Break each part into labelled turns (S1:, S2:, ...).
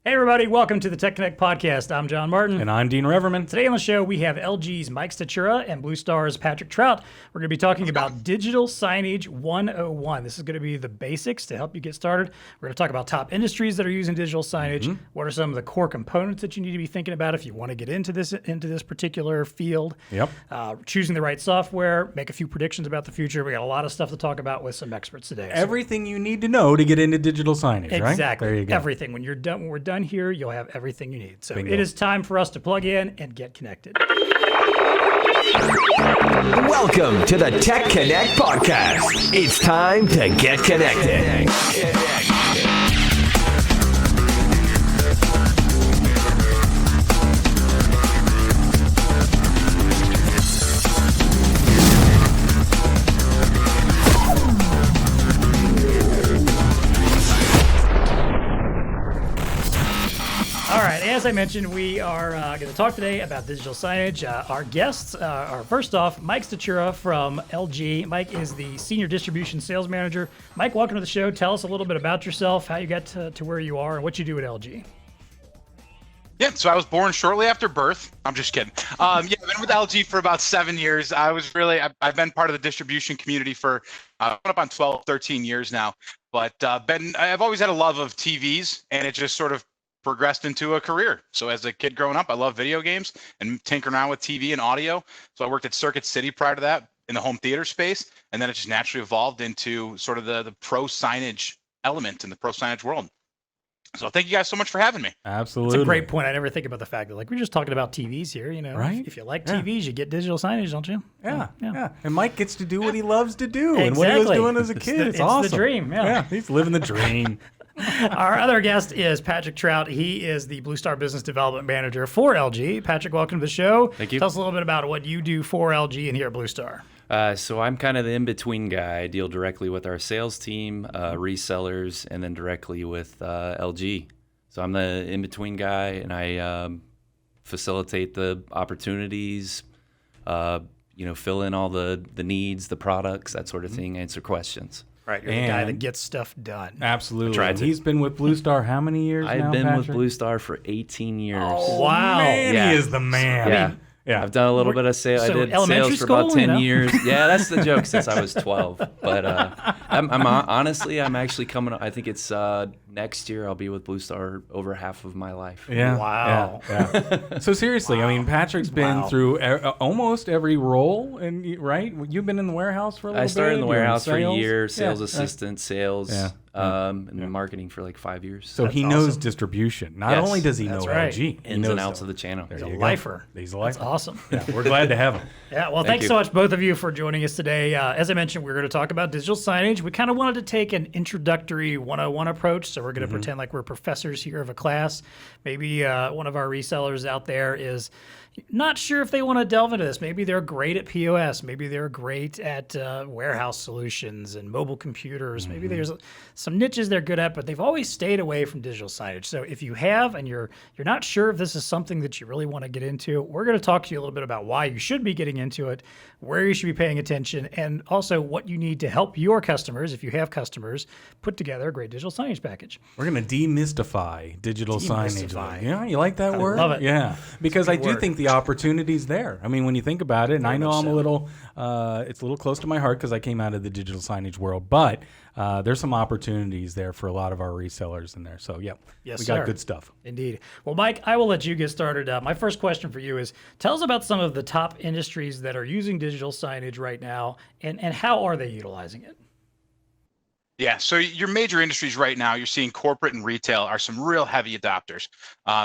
S1: Hey everybody, welcome to the TEConnect podcast. I'm John Martin.
S2: And I'm Dean Reverman.
S1: Today on the show, we have LG's Mike Stachura and BlueStar's Patrick Troutt. We're going to be talking about Digital Signage 101. This is going to be the basics to help you get started. We're going to talk about top industries that are using digital signage. What are some of the core components that you need to be thinking about if you want to get into this particular field?
S2: Yep.
S1: Choosing the right software, make a few predictions about the future. We got a lot of stuff to talk about with some experts today.
S2: Everything you need to know to get into digital signage, right?
S1: Exactly.
S2: There you go.
S1: Everything. When we're done here, you'll have everything you need. So
S2: Bingo.
S1: It is time for us to plug in and get connected.
S3: Welcome to the TEConnect podcast. It's time to get connected.
S1: All right, as I mentioned, we are going to talk today about digital signage. Our guests are, first off, Mike Stachura from LG. Mike is the Senior Distribution Sales Manager. Mike, welcome to the show. Tell us a little bit about yourself, how you got to where you are, and what you do at LG.
S4: Yeah, so I was born shortly after birth. I'm just kidding. I've been with LG for about 7 years. I've been part of the distribution community for coming up on 12, 13 years now. But I've always had a love of TVs, and it just sort of progressed into a career. So as a kid growing up, I loved video games and tinkering around with TV and audio. So I worked at Circuit City prior to that in the home theater space. And then it just naturally evolved into sort of the pro signage element in the pro signage world. So thank you guys so much for having me.
S2: Absolutely.
S1: It's a great point. I never think about the fact that we're just talking about TVs here.
S2: Right?
S1: If you like TVs, you get digital signage, don't you?
S2: Yeah. And Mike gets to do what he loves to do and
S1: Exactly.
S2: what he was doing as a kid. It's awesome.
S1: the dream. Yeah.
S2: He's living the dream.
S1: Our other guest is Patrick Troutt. He is the BlueStar Business Development Manager for LG. Patrick, welcome to the show.
S5: Thank you.
S1: Tell us a little bit about what you do for LG and here at BlueStar.
S5: So I'm kind of the in-between guy. I deal directly with our sales team, resellers, and then directly with LG. So I'm the in-between guy, and I facilitate the opportunities, fill in all the needs, the products, that sort of thing, answer questions.
S1: Right, you're the guy that gets stuff done.
S2: Absolutely.
S5: Tried to.
S2: He's been with BlueStar how many years now,
S5: I've been
S2: Patrick?
S5: with BlueStar for 18 years.
S2: Oh,
S1: Wow.
S2: man,
S5: Yeah.
S2: He is the man.
S5: Yeah. I've done a little bit of sales. I
S1: so
S5: did
S1: elementary
S5: sales for about
S1: school,
S5: 10 years. Yeah, that's the joke since I was 12. But I'm actually coming. I think it's next year. I'll be with BlueStar over half of my life.
S2: Yeah.
S1: Wow.
S2: Yeah. So seriously, I mean, Patrick's been through almost every role, and right? You've been in the warehouse for a little bit.
S5: I started in the warehouse for a
S2: sales?
S5: year, sales
S2: Yeah.
S5: assistant, sales,
S2: Yeah.
S5: and marketing for like 5 years.
S2: So he knows distribution. Not
S5: Yes.
S2: only does he know
S1: That's right.
S2: LG, he
S5: ins
S2: knows
S5: and outs of the channel.
S2: There
S1: He's a
S2: you go.
S1: lifer.
S2: He's a
S1: That's
S2: lifer.
S1: awesome.
S2: Yeah, we're glad to have him.
S1: Yeah, well,
S5: Thank
S1: thanks
S5: you.
S1: so much, both of you, for joining us today. As I mentioned, we're going to talk about digital signage. We kind of wanted to take an introductory 101 approach, so we're going to pretend like we're professors here of a class. Maybe one of our resellers out there is not sure if they want to delve into this. Maybe they're great at POS. Maybe they're great at warehouse solutions and mobile computers. Maybe there's some niches they're good at, but they've always stayed away from digital signage. So if you have and you're not sure if this is something that you really want to get into, we're going to talk to you a little bit about why you should be getting into it, where you should be paying attention, and also what you need to help your customers, if you have customers, put together a great digital signage package.
S2: We're going to demystify digital signage.
S1: Demystify.
S2: Yeah, you like that word?
S1: love it.
S2: Yeah, because I do
S1: word.
S2: think the opportunity's there. I mean, when you think about it, and I know
S1: much
S2: I'm a
S1: so.
S2: little, it's a little close to my heart because I came out of the digital signage world, but there's some opportunities there for a lot of our resellers in there. So, yeah,
S1: Yes,
S2: we got
S1: sir.
S2: good stuff.
S1: Indeed. Well, Mike, I will let you get started. My first question for you is, tell us about some of the top industries that are using digital signage right now, and how are they utilizing it?
S4: Yeah, so your major industries right now, you're seeing corporate and retail are some real heavy adopters.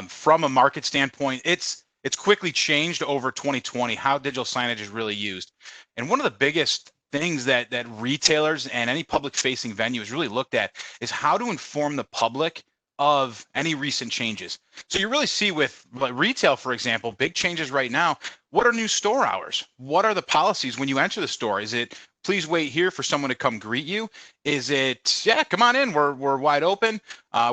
S4: From a market standpoint, it's quickly changed over 2020 how digital signage is really used. And one of the biggest things that retailers and any public-facing venue has really looked at is how to inform the public of any recent changes. So you really see with retail, for example, big changes right now. What are new store hours? What are the policies when you enter the store? Is it please wait here for someone to come greet you? Is it, yeah, come on in, we're wide open.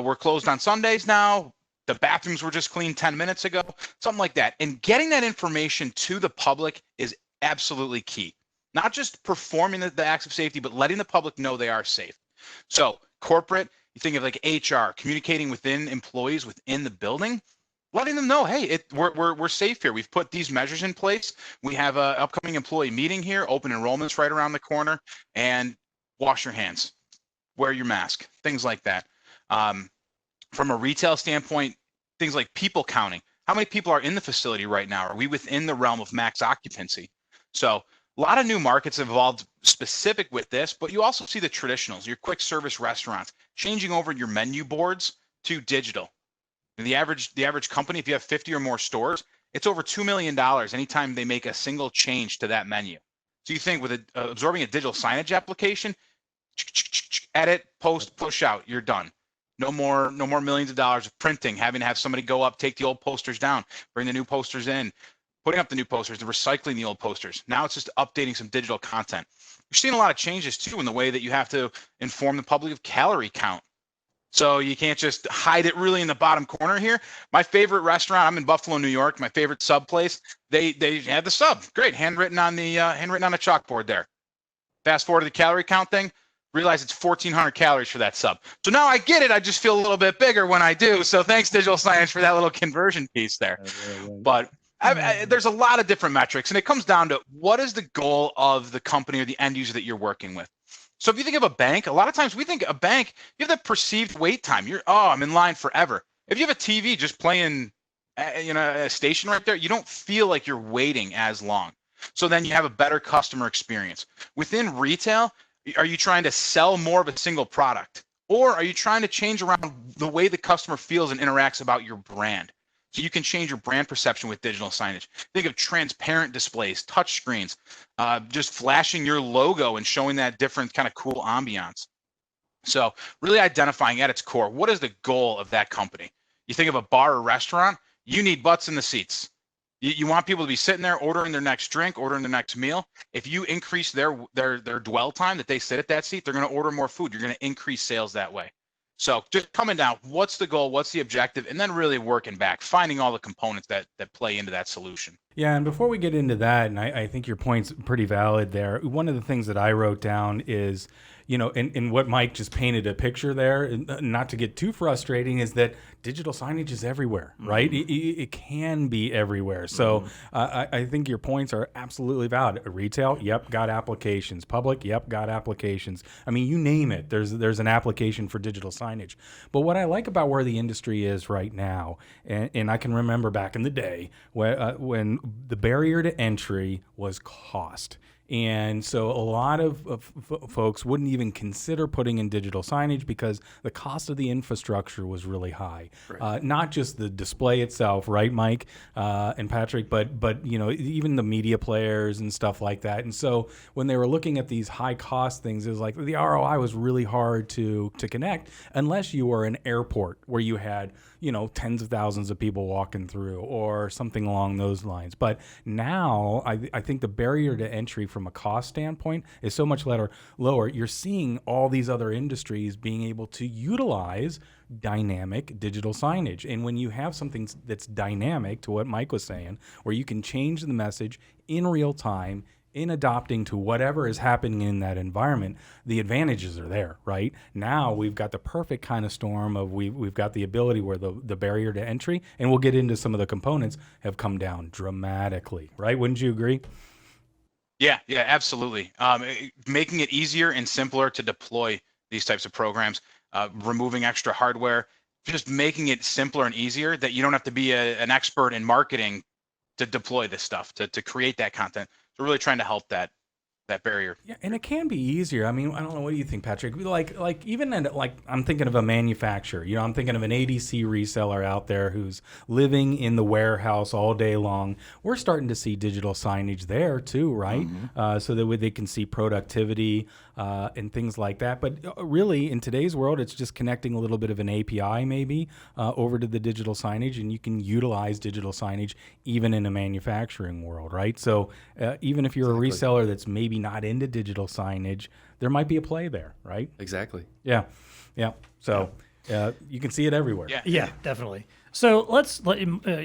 S4: We're closed on Sundays now. The bathrooms were just cleaned 10 minutes ago, something like that. And getting that information to the public is absolutely key. Not just performing the acts of safety, but letting the public know they are safe. So corporate, You think of like HR, communicating within employees within the building, letting them know, hey, we're safe here. We've put these measures in place. We have a upcoming employee meeting here, open enrollment's right around the corner, and wash your hands, wear your mask, things like that. From a retail standpoint, things like people counting. How many people are in the facility right now? Are we within the realm of max occupancy? So a lot of new markets have evolved specific with this, but you also see the traditionals, your quick service restaurants, changing over your menu boards to digital. And the average company, if you have 50 or more stores, it's over $2 million anytime they make a single change to that menu. So you think with absorbing a digital signage application, edit, post, push out, you're done. No more millions of dollars of printing, having to have somebody go up, take the old posters down, bring the new posters in, putting up the new posters, and recycling the old posters. Now it's just updating some digital content. You're seeing a lot of changes too in the way that you have to inform the public of calorie count. So you can't just hide it really in the bottom corner here. My favorite restaurant, I'm in Buffalo, New York, my favorite sub place, they have the sub. Great, handwritten on the chalkboard there. Fast forward to the calorie count thing, realize it's 1,400 calories for that sub. So now I get it. I just feel a little bit bigger when I do. So thanks, Digital Signage, for that little conversion piece there. But there's a lot of different metrics, and it comes down to what is the goal of the company or the end user that you're working with. So if you think of a bank, a lot of times we think a bank, you have that perceived wait time. I'm in line forever. If you have a TV just playing, a station right there, you don't feel like you're waiting as long. So then you have a better customer experience. Within retail, are you trying to sell more of a single product? Or are you trying to change around the way the customer feels and interacts about your brand? So you can change your brand perception with digital signage. Think of transparent displays, touch screens, just flashing your logo and showing that different kind of cool ambiance. So really identifying at its core, what is the goal of that company? You think of a bar or restaurant, you need butts in the seats. You want people to be sitting there ordering their next drink, ordering their next meal. If you increase their dwell time that they sit at that seat, they're going to order more food. You're going to increase sales that way. So just coming down, what's the goal, what's the objective, and then really working back, finding all the components that play into that solution.
S2: Yeah, and before we get into that, and I think your point's pretty valid there, one of the things that I wrote down is, and what Mike just painted a picture there, not to get too frustrating, is that digital signage is everywhere, right? It can be everywhere. So I think your points are absolutely valid. Retail, yep, got applications. Public, yep, got applications. I mean, you name it, there's an application for digital signage. But what I like about where the industry is right now, and I can remember back in the day when the barrier to entry was cost. And so a lot of folks wouldn't even consider putting in digital signage because the cost of the infrastructure was really high. Right. Not just the display itself, right, Mike and Patrick, but even the media players and stuff like that. And so when they were looking at these high cost things, it was like the ROI was really hard to connect unless you were an airport where you had tens of thousands of people walking through or something along those lines. But now I think the barrier to entry from a cost standpoint is so much lower. You're seeing all these other industries being able to utilize dynamic digital signage. And when you have something that's dynamic, to what Mike was saying, where you can change the message in real time, in adopting to whatever is happening in that environment, the advantages are there, right? Now we've got the perfect kind of storm of we've got the ability where the barrier to entry, and we'll get into some of the components, have come down dramatically, right? Wouldn't you agree?
S4: Yeah, absolutely. Making it easier and simpler to deploy these types of programs, removing extra hardware, just making it simpler and easier that you don't have to be an expert in marketing to deploy this stuff, to create that content. So really trying to help that barrier.
S2: Yeah, and it can be easier. I mean, I don't know. What do you think, Patrick? Like even I'm thinking of a manufacturer. I'm thinking of an ADC reseller out there who's living in the warehouse all day long. We're starting to see digital signage there too, right? So that they can see productivity and things like that. But really, in today's world, it's just connecting a little bit of an API maybe over to the digital signage, and you can utilize digital signage even in a manufacturing world, right? So even if you're a reseller that's maybe not into digital signage, there might be a play there, right?
S5: Exactly.
S2: Yeah. So you can see it everywhere.
S1: Yeah, definitely. So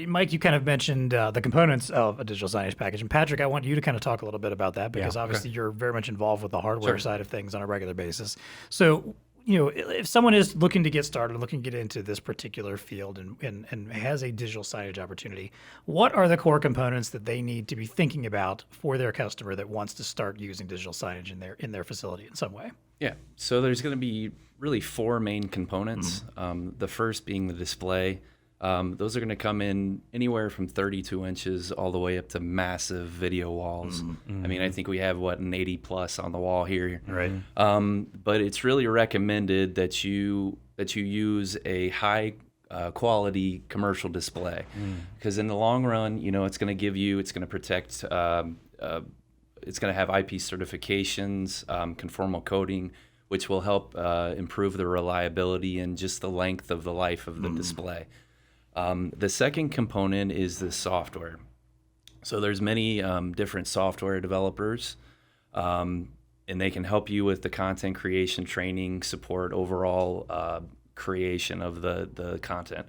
S1: Mike, you kind of mentioned the components of a digital signage package. And Patrick, I want you to kind of talk a little bit about that because obviously you're very much involved with the hardware side of things on a regular basis. So if someone is looking to get started, looking to get into this particular field and has a digital signage opportunity, what are the core components that they need to be thinking about for their customer that wants to start using digital signage in their facility in some way?
S5: Yeah, so there's going to be really 4 main components. The first being the display. Those are going to come in anywhere from 32 inches all the way up to massive video walls. I mean, I think we have an 80 plus on the wall here.
S2: Right.
S5: But it's really recommended that you use a high quality commercial display, because in the long run, it's going to protect. It's going to have IP certifications, conformal coating, which will help improve the reliability and just the length of the life of the display. The second component is the software. So there's many different software developers, and they can help you with the content creation, training, support, overall creation of the content.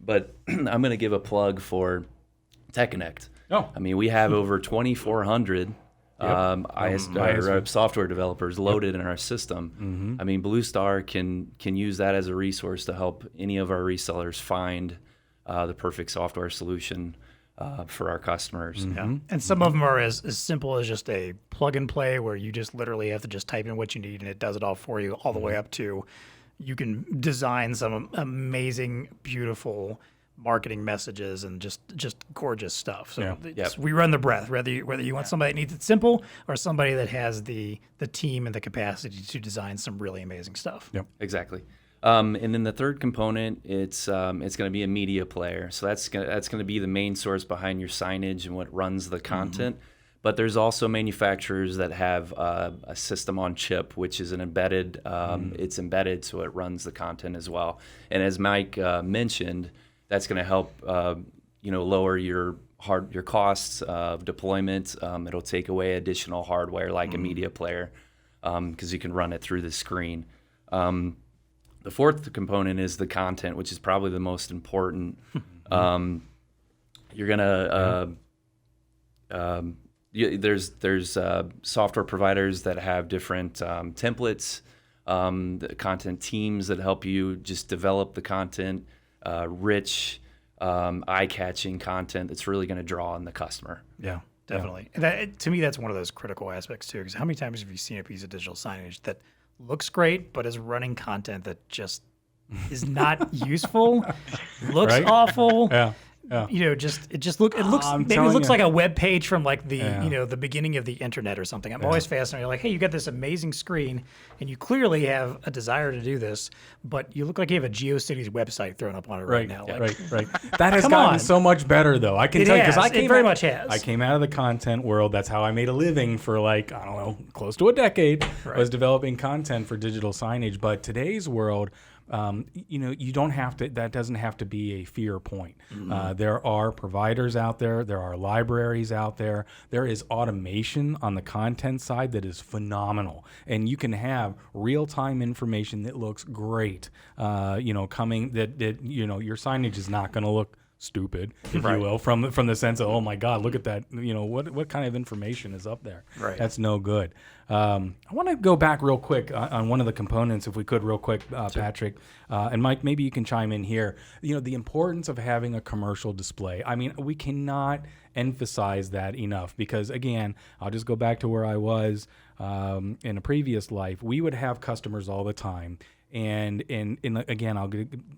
S5: But I'm going to give a plug for TEConnect.
S2: Oh.
S5: I mean, we have over 2,400 software developers loaded in our system. I mean, BlueStar can use that as a resource to help any of our resellers find the perfect software solution for our customers.
S1: And some of them are as simple as just a plug and play, where you just literally have to just type in what you need and it does it all for you, all the way up to you can design some amazing, beautiful marketing messages and just gorgeous stuff. So we run the breadth, whether you want somebody that needs it simple or somebody that has the team and the capacity to design some really amazing stuff.
S2: Yep.
S5: Exactly. And then the third component, it's going to be a media player. So that's going to be the main source behind your signage and what runs the content. But there's also manufacturers that have a system on chip, which is an embedded. It's embedded, so it runs the content as well. And as Mike mentioned, that's going to help lower your costs of deployment. It'll take away additional hardware like a media player, because you can run it through the screen. The fourth component is the content, which is probably the most important. You're gonna there's software providers that have different templates, the content teams that help you just develop the content, rich, eye-catching content that's really going to draw on the customer.
S1: Yeah, definitely. And that, to me, that's one of those critical aspects too. Because how many times have you seen a piece of digital signage that looks great, but is running content that just is not useful, looks awful?
S2: Yeah.
S1: It looks like a web page from like the the beginning of the internet or something. I'm always fascinated. Like, hey, you got this amazing screen, and you clearly have a desire to do this, but you look like you have a GeoCities website thrown up on it right now.
S2: Right. That has gotten so much better, though. I can tell you, because
S1: it very much has.
S2: I came out of the content world. That's how I made a living for close to a decade. I was developing content for digital signage. But today's world, you don't have to. That doesn't have to be a fear point. There are providers out there. There are libraries out there. There is automation on the content side that is phenomenal, and you can have real-time information that looks great. Coming that your signage is not going to look stupid, if you will, from the sense of, oh my God, look at that. What kind of information is up there? Right. That's no good. I want to go back real quick on one of the components, if we could, real quick, Patrick, and Mike. Maybe you can chime in here. The importance of having a commercial display. I mean, we cannot emphasize that enough, because again, I'll just go back to where I was in a previous life. We would have customers all the time. And again,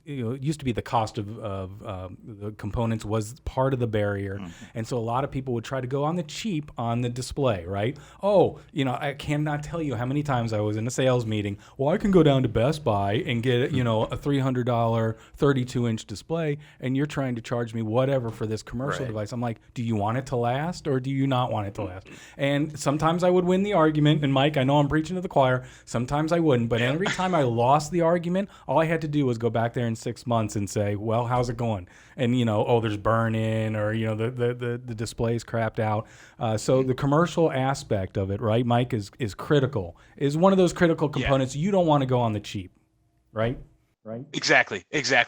S2: it used to be the cost of the components was part of the barrier. And so a lot of people would try to go on the cheap on the display, right? I cannot tell you how many times I was in a sales meeting. Well, I can go down to Best Buy and get, a $300 32-inch display, and you're trying to charge me whatever for this commercial device. I'm like, do you want it to last or do you not want it to last? And sometimes I would win the argument. And Mike, I know I'm preaching to the choir. Sometimes I wouldn't. But every time I lost the argument, all I had to do was go back there in 6 months and say, well, how's it going? And there's burn-in, or the display's crapped out. So the commercial aspect of it, right, Mike, is critical. Is one of those critical components. You don't want to go on the cheap, right? Right.
S4: Exactly.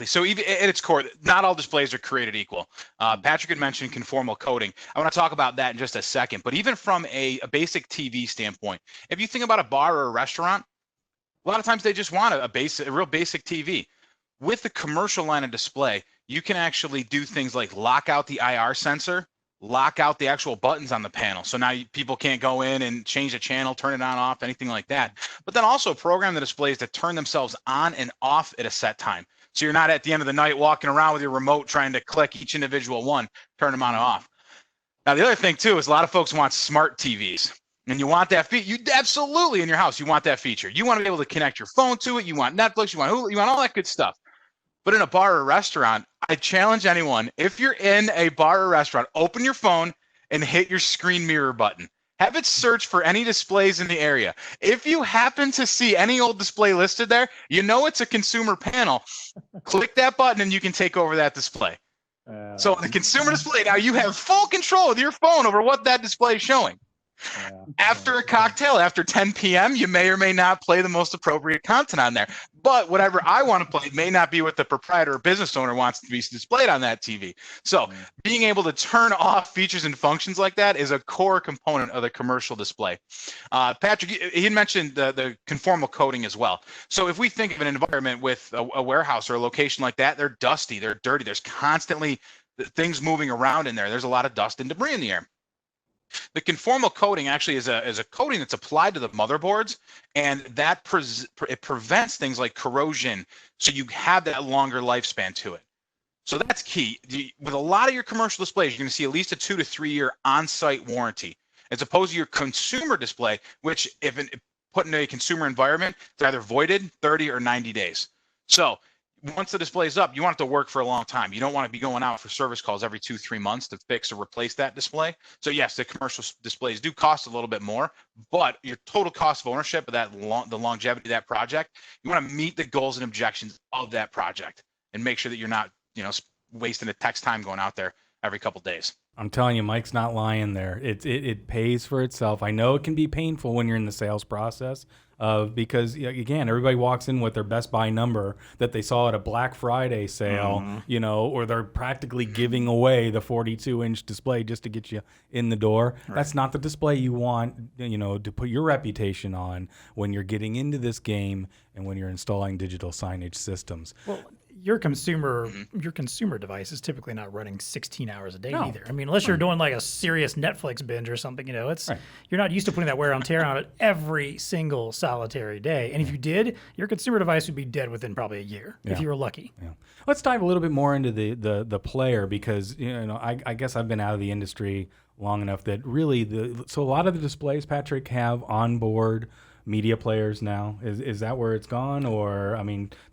S4: So even at its core, not all displays are created equal. Patrick had mentioned conformal coating. I want to talk about that in just a second. But even from a basic TV standpoint, if you think about a bar or a restaurant, A lot of times they just want a real basic TV. With the commercial line of display, you can actually do things like lock out the IR sensor, lock out the actual buttons on the panel. So now people can't go in and change the channel, turn it on, off, anything like that. But then also program the displays to turn themselves on and off at a set time. So you're not at the end of the night walking around with your remote trying to click each individual one, turn them on and off. Now, the other thing too is a lot of folks want smart TVs. And you want that feature. You absolutely in your house, you want that feature. You want to be able to connect your phone to it. You want Netflix, you want Hulu, you want all that good stuff. But in a bar or restaurant, I challenge anyone, if you're in a bar or restaurant, open your phone and hit your screen mirror button. Have it search for any displays in the area. If you happen to see any old display listed there, you know it's a consumer panel. Click that button and you can take over that display. So on the consumer display, now you have full control with your phone over what that display is showing. After a cocktail, after 10 p.m., you may or may not play the most appropriate content on there. But whatever I want to play may not be what the proprietor or business owner wants to be displayed on that TV. So being able to turn off features and functions like that is a core component of the commercial display. Patrick, he had mentioned the conformal coating as well. So if we think of an environment with a warehouse or a location like that, they're dusty, they're dirty. There's constantly things moving around in there. There's a lot of dust and debris in the air. The conformal coating actually is a coating that's applied to the motherboards, and that it prevents things like corrosion, so you have that longer lifespan to it. So that's key. With a lot of your commercial displays, you're going to see at least a 2 to 3 year on-site warranty, as opposed to your consumer display, which if put into a consumer environment, it's either voided 30 or 90 days. So once the display is up, you want it to work for a long time. You don't want to be going out for service calls every 2-3 months to fix or replace that display. So yes, the commercial displays do cost a little bit more, but your total cost of ownership of that the longevity of that project, you want to meet the goals and objections of that project and make sure that you're not, wasting the tech's time going out there every couple days.
S2: I'm telling you, Mike's not lying there. It pays for itself. I know it can be painful when you're in the sales process, because again, everybody walks in with their Best Buy number that they saw at a Black Friday sale, or they're practically giving away the 42-inch display just to get you in the door. Right. That's not the display you want, to put your reputation on when you're getting into this game and when you're installing digital signage systems.
S1: Well, your consumer device is typically not running 16 hours a day either. I mean, unless you're doing like a serious Netflix binge or something, it's you're not used to putting that wear and tear on it every single solitary day. And if you did, your consumer device would be dead within probably a year if you were lucky. Yeah.
S2: Let's dive a little bit more into the player, because I guess I've been out of the industry long enough that really so a lot of the displays, Patrick, have onboard media players now. Is that where it's gone? Or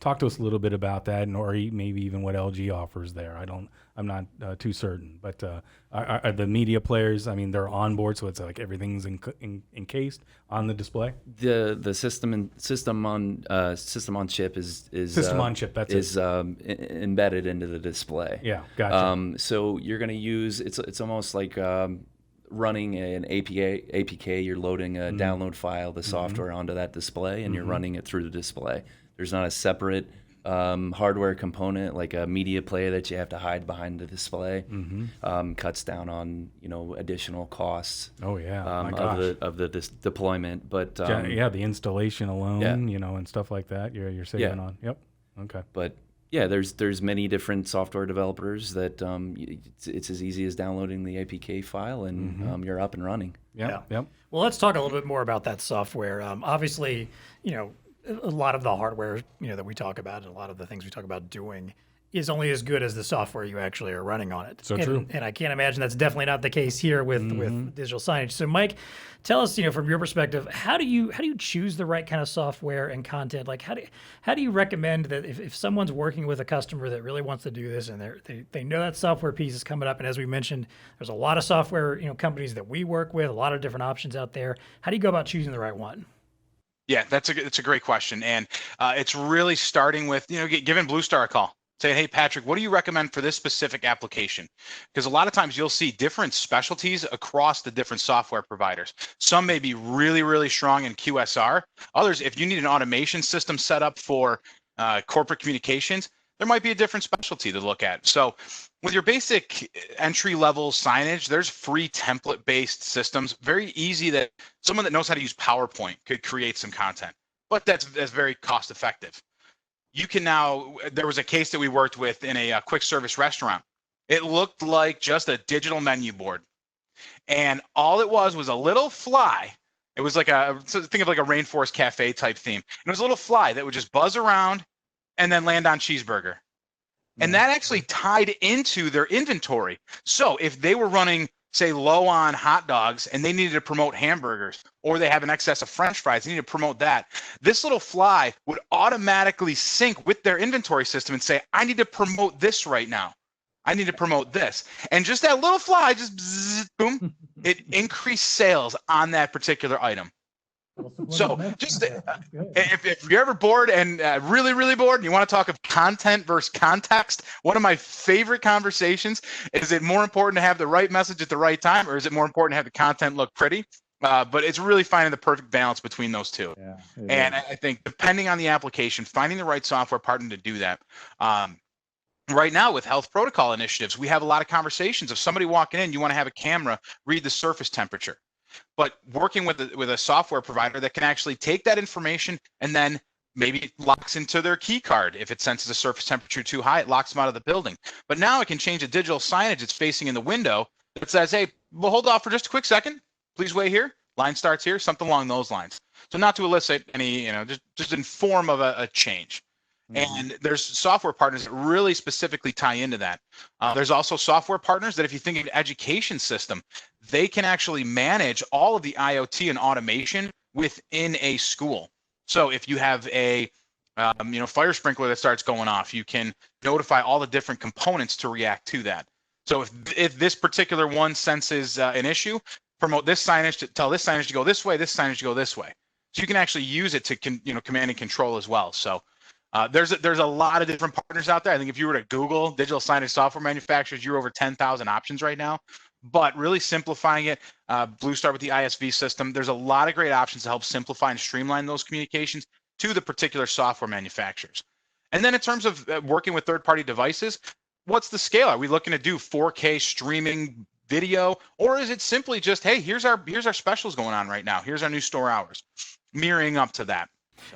S2: talk to us a little bit about that, or maybe even what LG offers there. I'm not too certain, but are the media players, they're on board, so it's like everything's encased on the display?
S5: The system on chip is
S2: system on chip, that's
S5: is embedded into the display.
S2: Yeah, gotcha.
S5: So you're going to use it's almost like running an APK, you're loading a download file, the software onto that display, and you're running it through the display. There's not a separate hardware component like a media player that you have to hide behind the display. Cuts down on additional costs.
S2: Oh yeah,
S5: of the deployment. But
S2: the installation alone, and stuff like that. You're saving on. Yep. Okay.
S5: But yeah, there's many different software developers that it's as easy as downloading the APK file and you're up and running.
S2: Yep.
S1: Well, let's talk a little bit more about that software. Obviously, a lot of the hardware that we talk about and a lot of the things we talk about doing is only as good as the software you actually are running on it.
S2: True.
S1: And I can't imagine that's definitely not the case here with digital signage. So Mike, tell us, from your perspective, how do you choose the right kind of software and content? Like how do you recommend that if someone's working with a customer that really wants to do this and they know that software piece is coming up, and as we mentioned, there's a lot of software companies that we work with, a lot of different options out there. How do you go about choosing the right one?
S4: Yeah, that's a great question, and it's really starting with giving BlueStar a call. Say, hey, Patrick, what do you recommend for this specific application? Because a lot of times you'll see different specialties across the different software providers. Some may be really, really strong in QSR. Others, if you need an automation system set up for corporate communications, there might be a different specialty to look at. So with your basic entry-level signage, there's free template-based systems. Very easy that someone that knows how to use PowerPoint could create some content. but that's very cost effective. You can now, there was a case that we worked with in a quick service restaurant. It looked like just a digital menu board. And all it was a little fly. It was like think of like a rainforest cafe type theme. And it was a little fly that would just buzz around and then land on cheeseburger. And that actually tied into their inventory. So if they were running, say, low on hot dogs and they needed to promote hamburgers, or they have an excess of French fries, they need to promote that, this little fly would automatically sync with their inventory system and say, I need to promote this right now. I need to promote this. And just that little fly, just bzzz, boom, it increased sales on that particular item. So just if you're ever bored and really, really bored and you want to talk of content versus context, one of my favorite conversations is it more important to have the right message at the right time, or is it more important to have the content look pretty? But it's really finding the perfect balance between those two. Yeah, and I think depending on the application, finding the right software partner to do that. Right now with health protocol initiatives, we have a lot of conversations of somebody walking in, you want to have a camera read the surface temperature. But working with a software provider that can actually take that information and then maybe it locks into their key card. If it senses a surface temperature too high, it locks them out of the building. But now it can change the digital signage it's facing in the window that says, hey, we'll hold off for just a quick second. Please wait here. Line starts here, something along those lines. So not to elicit any, just inform of a change. And there's software partners that really specifically tie into that. There's also software partners that if you think of an education system, they can actually manage all of the IoT and automation within a school. So if you have a fire sprinkler that starts going off, you can notify all the different components to react to that. So if this particular one senses an issue, promote this signage to tell this signage to go this way, this signage to go this way. So you can actually use it to command and control as well. So there's a lot of different partners out there. I think if you were to Google digital signage software manufacturers, you're over 10,000 options right now. But really simplifying it, BlueStar with the ISV system, there's a lot of great options to help simplify and streamline those communications to the particular software manufacturers. And then in terms of working with third-party devices, what's the scale? Are we looking to do 4K streaming video, or is it simply just, hey, here's our specials going on right now. Here's our new store hours, mirroring up to that.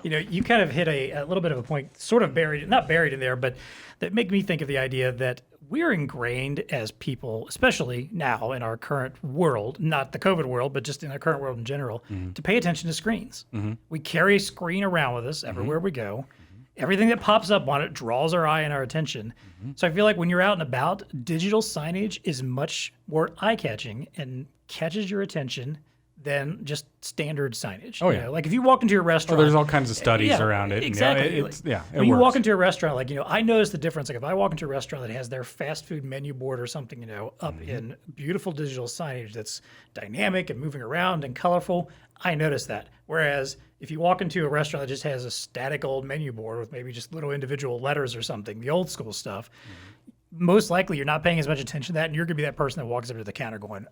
S1: You kind of hit a little bit of a point, sort of not buried in there, but that make me think of the idea that we're ingrained as people, especially now in our current world, not the COVID world, but just in our current world in general, to pay attention to screens. We carry a screen around with us everywhere we go. Everything that pops up on it draws our eye and our attention. So I feel like when you're out and about, digital signage is much more eye-catching and catches your attention than just standard signage.
S2: Oh, yeah.
S1: Like if you walk into a restaurant,
S2: there's all kinds of studies around it.
S1: Exactly.
S2: It
S1: when you
S2: works.
S1: walk into a restaurant, I notice the difference. Like if I walk into a restaurant that has their fast food menu board or something, up in beautiful digital signage that's dynamic and moving around and colorful, I notice that. Whereas if you walk into a restaurant that just has a static old menu board with maybe just little individual letters or something, the old school stuff, most likely you're not paying as much attention to that, and you're going to be that person that walks up to the counter going,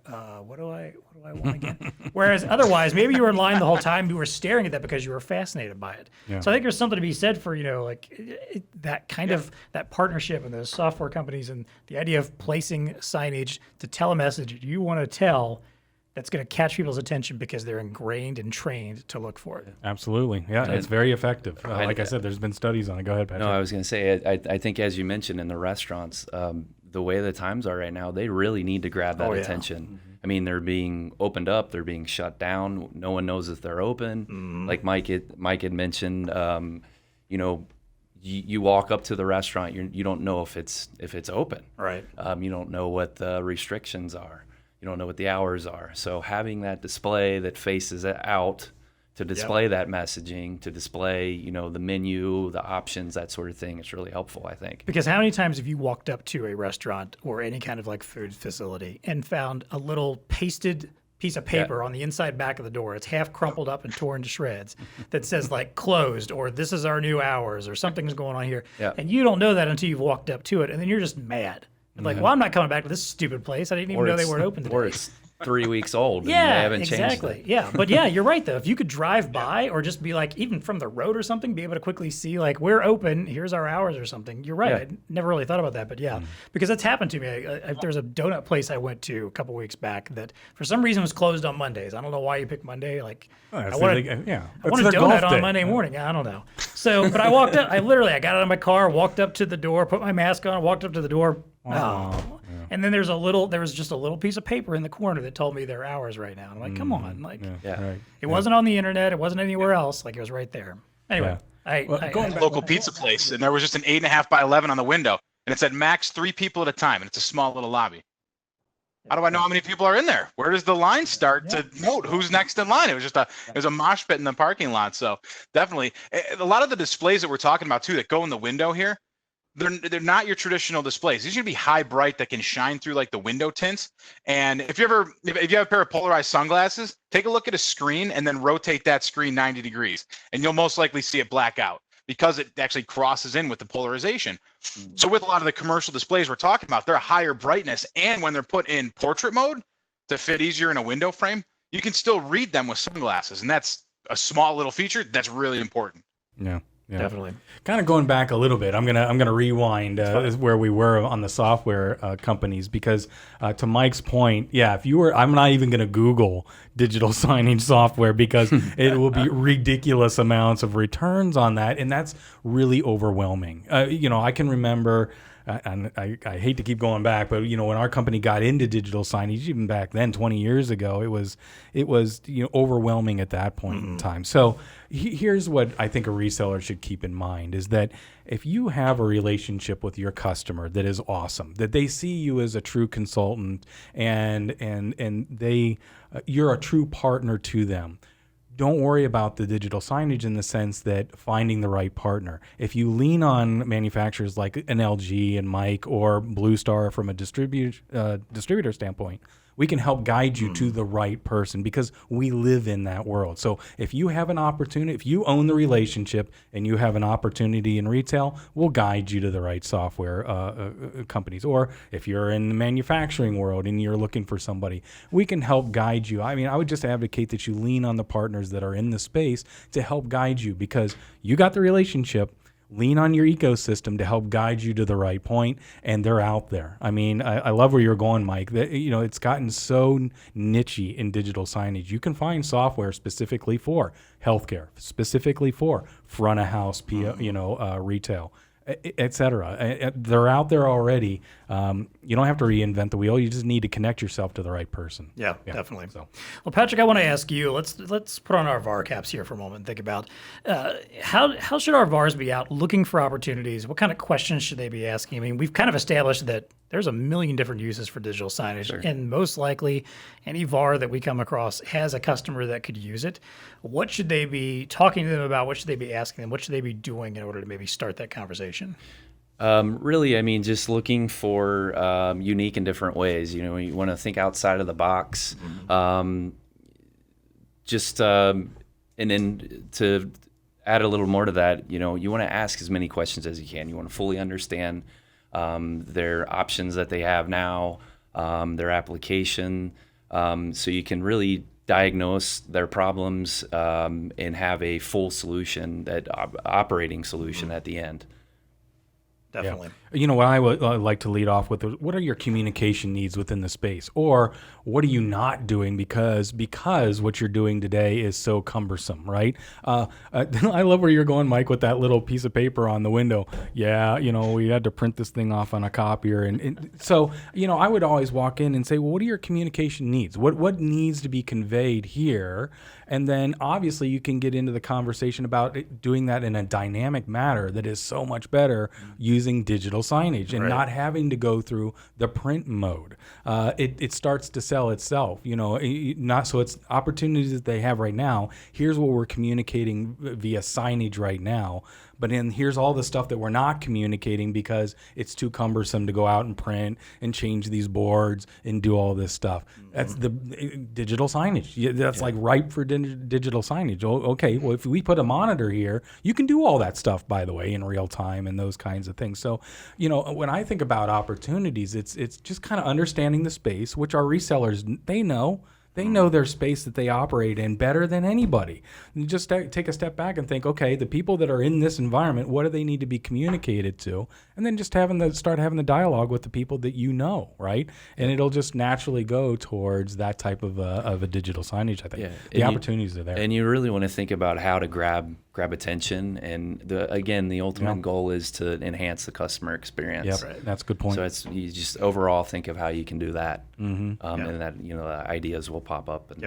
S1: what do I want again? Whereas otherwise, maybe you were in line the whole time, you were staring at that because you were fascinated by it. Yeah. So I think there's something to be said for, that kind of that partnership and those software companies and the idea of placing signage to tell a message you want to tell that's going to catch people's attention because they're ingrained and trained to look for it.
S2: Absolutely. Yeah, it's very effective. Like I said, there's been studies on it. Go ahead, Patrick.
S5: No, I was going to say, I think as you mentioned in the restaurants, the way the times are right now, they really need to grab that attention. I mean, they're being opened up, they're being shut down. No one knows if they're open. Like Mike had mentioned, you walk up to the restaurant, you don't know if it's open.
S1: Right.
S5: You don't know what the restrictions are. You don't know what the hours are. So having that display that faces out to display that messaging, to display, the menu, the options, that sort of thing, it's really helpful, I think.
S1: Because how many times have you walked up to a restaurant or any kind of like food facility and found a little pasted piece of paper on the inside back of the door? It's half crumpled up and torn to shreds that says like closed or this is our new hours or something's going on here. Yeah. And you don't know that until you've walked up to it, and then you're just mad. Like, well, I'm not coming back to this stupid place. I didn't even know they weren't open today.
S5: Or 3 weeks old. And
S1: Yeah,
S5: they haven't changed
S1: exactly.
S5: it.
S1: Yeah, but yeah, you're right though. If you could drive by or just be like, even from the road or something, be able to quickly see like we're open. Here's our hours or something. You're right.
S5: Yeah.
S1: I never really thought about that, but yeah, because that's happened to me. There's a donut place I went to a couple weeks back that for some reason was closed on Mondays. I don't know why you picked Monday. Like I want a donut on Monday morning. I don't know. So, but I walked up. I got out of my car, walked up to the door, put my mask on, walked up to the door. Oh. And then there was just a little piece of paper in the corner that told me their hours right now. I'm like, come on, like it wasn't on the internet, it wasn't anywhere else, like it was right there. Anyway,
S4: Going to local pizza place, and there was just an 8.5 by 11 on the window, and it said max 3 people at a time, and it's a small little lobby. How do I know how many people are in there? Where does the line start to note who's next in line? It was a mosh pit in the parking lot. So definitely, a lot of the displays that we're talking about too that go in the window here, they're not your traditional displays. These should be high bright that can shine through like the window tints. And if you have a pair of polarized sunglasses, take a look at a screen and then rotate that screen 90 degrees, and you'll most likely see it black out because it actually crosses in with the polarization. So with a lot of the commercial displays we're talking about, they're a higher brightness, and when they're put in portrait mode to fit easier in a window frame, you can still read them with sunglasses, and that's a small little feature that's really important.
S2: Yeah.
S1: definitely.
S2: Kind of going back a little bit, I'm gonna rewind where we were on the software companies, because to Mike's point, I'm not even gonna Google digital signage software because it will be ridiculous amounts of returns on that, and that's really overwhelming. I can remember. And I hate to keep going back, but when our company got into digital signage, even back then, 20 years ago, it was overwhelming at that point in time. So here's what I think a reseller should keep in mind is that if you have a relationship with your customer that is awesome, that they see you as a true consultant and you're a true partner to them, don't worry about the digital signage in the sense that finding the right partner. If you lean on manufacturers like an LG and Mike or BlueStar from a distributor standpoint, we can help guide you to the right person because we live in that world. So if you have an opportunity, if you own the relationship and you have an opportunity in retail, we'll guide you to the right software companies. Or if you're in the manufacturing world and you're looking for somebody, we can help guide you. I mean, I would just advocate that you lean on the partners that are in the space to help guide you because you got the relationship. Lean on your ecosystem to help guide you to the right point, and they're out there. I mean, I love where you're going, Mike. That it's gotten so niche-y in digital signage. You can find software specifically for healthcare, specifically for front of house, retail, et cetera. They're out there already. You don't have to reinvent the wheel. You just need to connect yourself to the right person.
S1: Yeah, definitely.
S2: So.
S1: Well, Patrick, I want to ask you. Let's put on our VAR caps here for a moment and think about how should our VARs be out looking for opportunities? What kind of questions should they be asking? I mean, we've kind of established that there's a million different uses for digital signage, and most likely any VAR that we come across has a customer that could use it. What should they be talking to them about? What should they be asking them? What should they be doing in order to maybe start that conversation?
S5: Really, I mean, just looking for unique and different ways. You want to think outside of the box. And then to add a little more to that, you want to ask as many questions as you can. You want to fully understand their options that they have now, their application, so you can really diagnose their problems and have a full solution, that operating solution at the end.
S1: Definitely.
S2: Yeah. What I would like to lead off with, what are your communication needs within the space? Or what are you not doing because what you're doing today is so cumbersome, right? I love where you're going, Mike, with that little piece of paper on the window. Yeah, we had to print this thing off on a copier. And so, I would always walk in and say, well, what are your communication needs? What needs to be conveyed here? And then obviously you can get into the conversation about doing that in a dynamic manner that is so much better using digital signage and not having to go through the print mode. It starts to sell itself, not so it's opportunities that they have right now. Here's what we're communicating via signage right now. but then here's all the stuff that we're not communicating because it's too cumbersome to go out and print and change these boards and do all this stuff. That's the digital signage. That's like ripe for digital signage. Okay, well, if we put a monitor here, you can do all that stuff, by the way, in real time and those kinds of things. So, when I think about opportunities, it's just kind of understanding the space, which our resellers, they know. They know their space that they operate in better than anybody. And just take a step back and think, okay, the people that are in this environment, what do they need to be communicated to? And then just start having the dialogue with the people that right? And it'll just naturally go towards that type of a digital signage, I think.
S5: Yeah.
S2: The opportunities are there.
S5: And you really want to think about how to grab attention. And the ultimate goal is to enhance the customer experience.
S2: Yep, right. That's a good point.
S5: So you just overall think of how you can do that. And that, ideas will pop up. And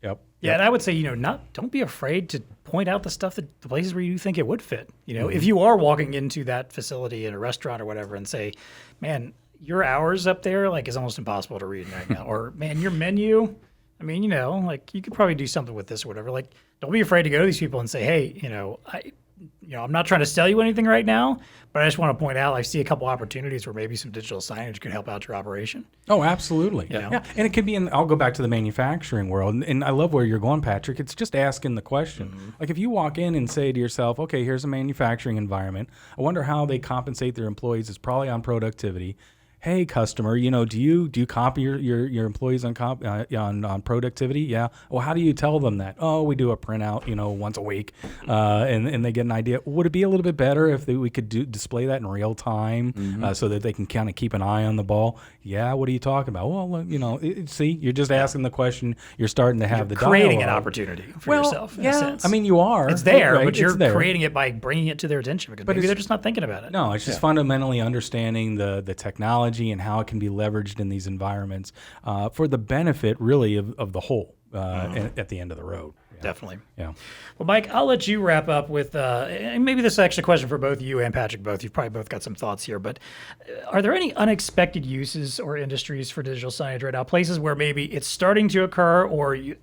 S2: Yep.
S1: Yeah, and I would say, don't be afraid to point out the places where you think it would fit. If you are walking into that facility in a restaurant or whatever and say, man, your hours up there, is almost impossible to read right now. Or, man, your menu, I mean, you could probably do something with this or whatever. Don't be afraid to go to these people and say, hey, I'm not trying to sell you anything right now, but I just want to point out I see a couple opportunities where maybe some digital signage could help out your operation.
S2: Oh, absolutely. Yeah. And it could be I'll go back to the manufacturing world, and I love where you're going, Patrick. It's just asking the question. Like if you walk in and say to yourself, okay, here's a manufacturing environment. I wonder how they compensate their employees. It's probably on productivity. Hey, customer, do you comp your employees on productivity? Yeah. Well, how do you tell them that? Oh, we do a printout, once a week, and they get an idea. Would it be a little bit better if we could display that in real time, so that they can kind of keep an eye on the ball? Yeah. What are you talking about? Well, see, you're just asking the question. You're starting to have the
S1: creating
S2: dialogue.
S1: an opportunity for yourself. In a sense.
S2: I mean, you are.
S1: It's there,
S2: right?
S1: but you're creating it by bringing it to their attention because maybe they're just not thinking about it.
S2: No, it's just fundamentally understanding the technology and how it can be leveraged in these environments for the benefit, really, of the whole at the end of the road. Yeah.
S1: Definitely.
S2: Yeah.
S1: Well, Mike, I'll let you wrap up with, and maybe this is actually a question for both you and Patrick. You've probably both got some thoughts here, but are there any unexpected uses or industries for digital signage right now? Places where maybe it's starting to occur, or you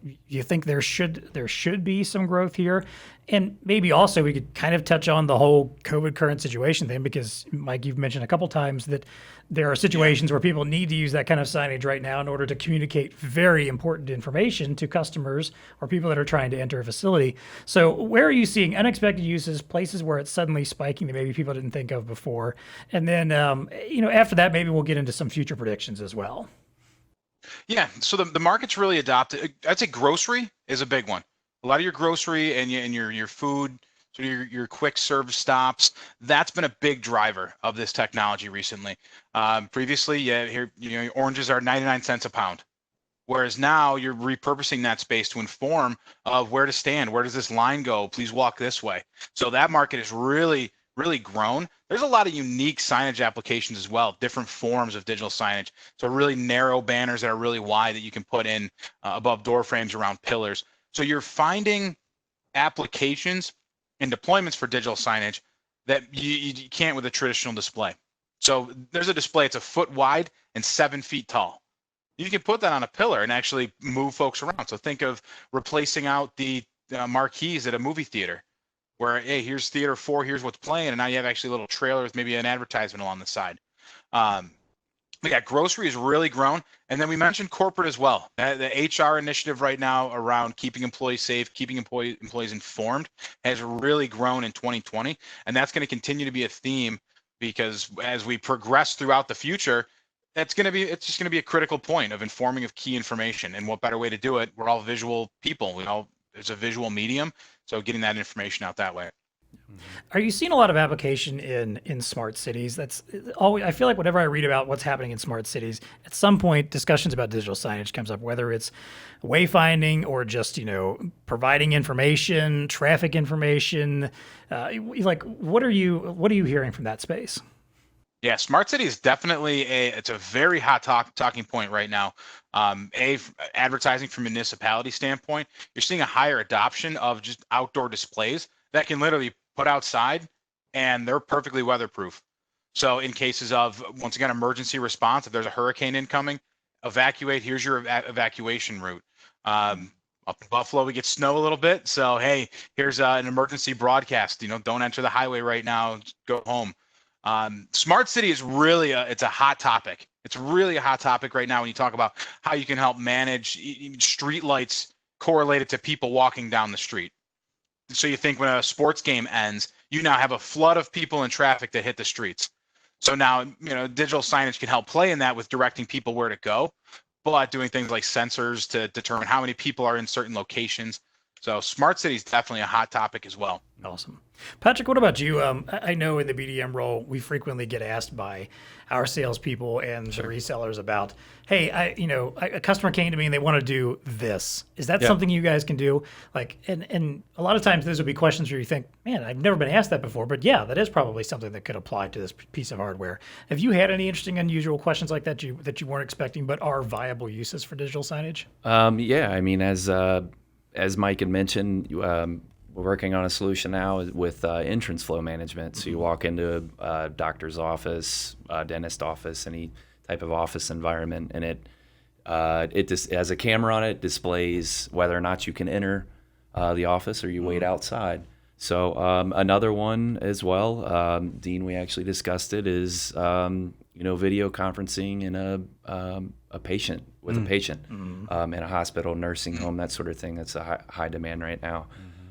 S1: think there should be some growth here? And maybe also we could kind of touch on the whole COVID current situation thing, because Mike, you've mentioned a couple times that there are situations where people need to use that kind of signage right now in order to communicate very important information to customers or people that are trying to enter a facility. So where are you seeing unexpected uses, places where it's suddenly spiking that maybe people didn't think of before? And then, after that, maybe we'll get into some future predictions as well.
S4: Yeah, so the market's really adopted. I'd say grocery is a big one. A lot of your grocery and your food, so your quick serve stops, that's been a big driver of this technology recently. Previously, here oranges are 99 cents a pound, whereas now you're repurposing that space to inform of where to stand, where does this line go, please walk this way. So that market has really grown. There's a lot of unique signage applications as well, different forms of digital signage. So really narrow banners that are really wide that you can put in above door frames around pillars. So you're finding applications and deployments for digital signage that you can't with a traditional display. So there's a display, it's a foot wide and 7 feet tall. You can put that on a pillar and actually move folks around. So think of replacing out the marquees at a movie theater where, hey, here's theater 4, here's what's playing, and now you have actually a little trailer with maybe an advertisement along the side. Grocery has really grown. And then we mentioned corporate as well. The HR initiative right now around keeping employees safe, keeping employees informed has really grown in 2020. And that's going to continue to be a theme because as we progress throughout the future, it's just going to be a critical point of informing of key information. And what better way to do it? We're all visual people. It's a visual medium. So getting that information out that way.
S1: Are you seeing a lot of application in smart cities? That's always, I feel like whenever I read about what's happening in smart cities, at some point discussions about digital signage comes up, whether it's wayfinding or just, providing information, traffic information. What are you hearing from that space?
S4: Yeah, smart city is definitely it's a very hot talking point right now. Advertising from municipality standpoint, you're seeing a higher adoption of just outdoor displays that can literally put outside and they're perfectly weatherproof. So in cases of, once again, emergency response, if there's a hurricane incoming, evacuate, here's your evacuation route. Up in Buffalo, we get snow a little bit. So, hey, here's an emergency broadcast. Don't enter the highway right now. Go home. Smart city is really it's a hot topic. It's really a hot topic right now when you talk about how you can help manage street lights correlated to people walking down the street. So you think when a sports game ends, you now have a flood of people in traffic that hit the streets. So now, digital signage can help play in that with directing people where to go, but doing things like sensors to determine how many people are in certain locations. So smart city is definitely a hot topic as well.
S1: Awesome. Patrick, what about you? I know in the BDM role, we frequently get asked by our salespeople and the resellers about, hey, a customer came to me and they want to do this. Is that something you guys can do? Like, and a lot of times those would be questions where you think, man, I've never been asked that before. But yeah, that is probably something that could apply to this piece of hardware. Have you had any interesting, unusual questions like that that you weren't expecting but are viable uses for digital signage?
S5: Yeah, I mean, as Mike had mentioned, we're working on a solution now with entrance flow management. So you walk into a doctor's office, dentist office, any type of office environment, and it has a camera on it, displays whether or not you can enter the office or you wait outside. So another one as well, Dean, we actually discussed it, is video conferencing in a patient with a patient in a hospital, nursing home, that sort of thing. That's a high demand right now.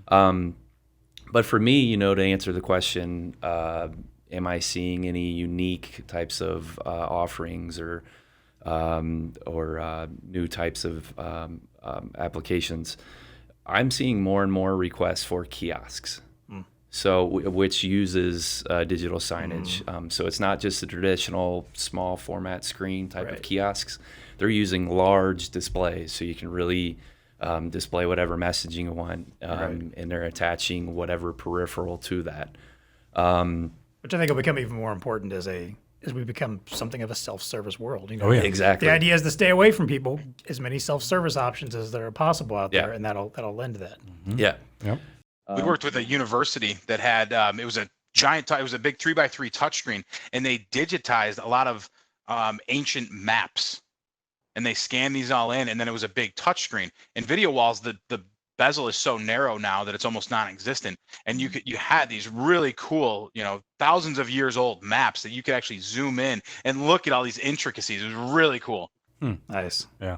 S5: But for me, to answer the question, am I seeing any unique types of offerings or new types of applications? I'm seeing more and more requests for kiosks. So which uses digital signage. So it's not just the traditional small format screen type of kiosks. They're using large displays, so you can really display whatever messaging you want, and they're attaching whatever peripheral to that.
S1: Which I think will become even more important as we become something of a self-service world.
S5: Exactly.
S1: The idea is to stay away from people, as many self-service options as there are possible out there, and that'll lend to that.
S5: Yeah.
S2: Yep.
S4: We worked with a university that had it was a giant, it was a big 3x3 touchscreen, and they digitized a lot of ancient maps, and they scanned these all in, and then it was a big touchscreen. In video walls, the bezel is so narrow now that it's almost non-existent, and you had these really cool, thousands of years old maps that you could actually zoom in and look at all these intricacies. It was really cool.
S1: Nice.
S2: Yeah.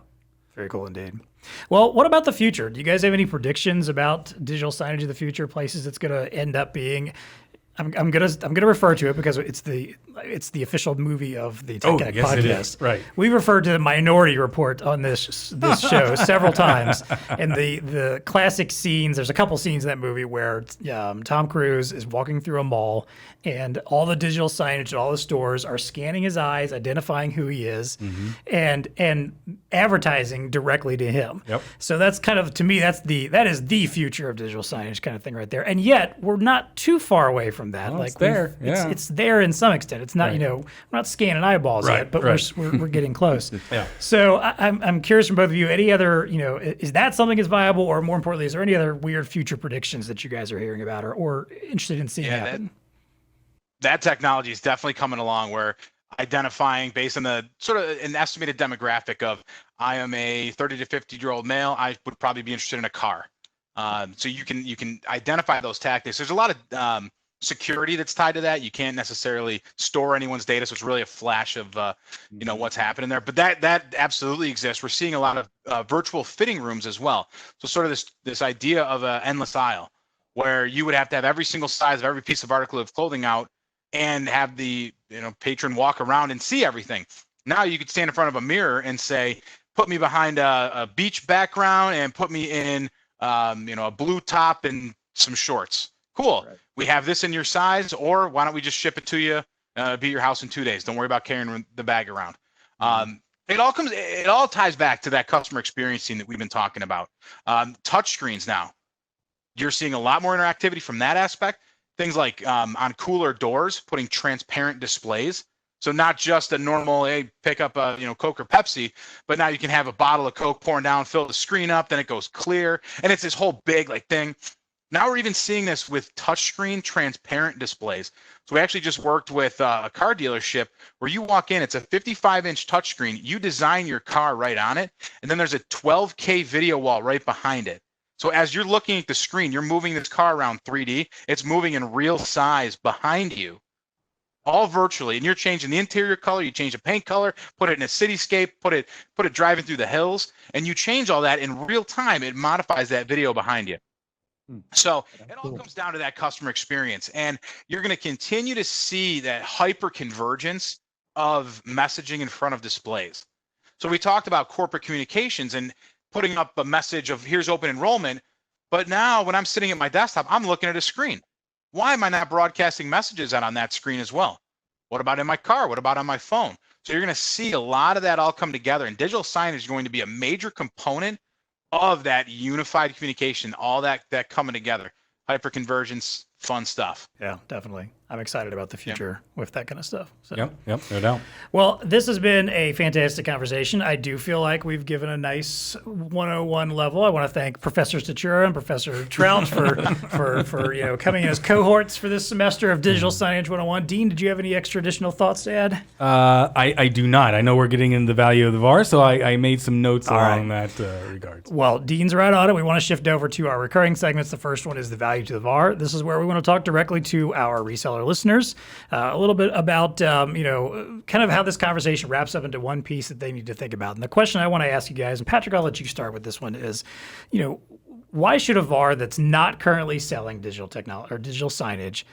S1: Very cool indeed. Well, what about the future? Do you guys have any predictions about digital signage of the future, places it's going to end up being? I'm gonna refer to it because it's the official movie of the TEConnect podcast.
S2: It is. Right.
S1: We referred to the Minority Report on this show several times, and the classic scenes. There's a couple scenes in that movie where Tom Cruise is walking through a mall, and all the digital signage at all the stores are scanning his eyes, identifying who he is, and advertising directly to him.
S2: Yep.
S1: So that's kind of, to me, that is the future of digital signage kind of thing right there. And yet we're not too far away from that.
S2: Well, it's there. Yeah.
S1: It's there in some extent. It's not, we're not scanning eyeballs yet, but we're getting close.
S2: Yeah.
S1: So I'm curious from both of you, any other, is that something that's viable, or more importantly, is there any other weird future predictions that you guys are hearing about or interested in seeing happen?
S4: That technology is definitely coming along, where identifying based on the sort of an estimated demographic of, I am a 30 to 50-year-old male, I would probably be interested in a car. So you can identify those tactics. There's a lot of security that's tied to that. You can't necessarily store anyone's data, so it's really a flash of what's happening there. But that absolutely exists. We're seeing a lot of virtual fitting rooms as well. So sort of this idea of an endless aisle, where you would have to have every single size of every piece of article of clothing out, and have the patron walk around and see everything. Now you could stand in front of a mirror and say, put me behind a beach background and put me in a blue top and some shorts. Cool. Right. We have this in your size, or why don't we just ship it to you, be at your house in 2 days. Don't worry about carrying the bag around. It all ties back to that customer experience scene that we've been talking about. Touch screens now. You're seeing a lot more interactivity from that aspect. Things like on cooler doors, putting transparent displays. So not just a normal, hey, pick up a Coke or Pepsi, but now you can have a bottle of Coke pouring down, fill the screen up, then it goes clear, and it's this whole big thing. Now we're even seeing this with touchscreen transparent displays. So we actually just worked with a car dealership where you walk in, it's a 55-inch touchscreen. You design your car right on it, and then there's a 12K video wall right behind it. So as you're looking at the screen, you're moving this car around 3D. It's moving in real size behind you, all virtually. And you're changing the interior color, you change the paint color, put it in a cityscape, put it driving through the hills, and you change all that in real time. It modifies that video behind you. So it all comes down to that customer experience, and you're going to continue to see that hyper convergence of messaging in front of displays. So we talked about corporate communications and putting up a message of here's open enrollment, but now when I'm sitting at my desktop, I'm looking at a screen. Why am I not broadcasting messages out on that screen as well? What about in my car? What about on my phone? So you're going to see a lot of that all come together, and digital signage is going to be a major component of that unified communication, all that coming together, hyperconvergence, fun stuff.
S1: Yeah, definitely. I'm excited about the future with that kind of stuff. So.
S2: Yep, no doubt.
S1: Well, this has been a fantastic conversation. I do feel like we've given a nice 101 level. I want to thank Professor Stachura and Professor Troutt for coming in as cohorts for this semester of Digital Signage 101. Dean, did you have any extra additional thoughts to add?
S2: I do not. I know we're getting into the value of the VAR, so I made some notes along that regards.
S1: Well, Dean's right on it. We want to shift over to our recurring segments. The first one is the value to the VAR. This is where we want to talk directly to our reseller listeners, a little bit about, kind of how this conversation wraps up into one piece that they need to think about. And the question I want to ask you guys, and Patrick, I'll let you start with this one, is, why should a VAR that's not currently selling digital technology or digital signage,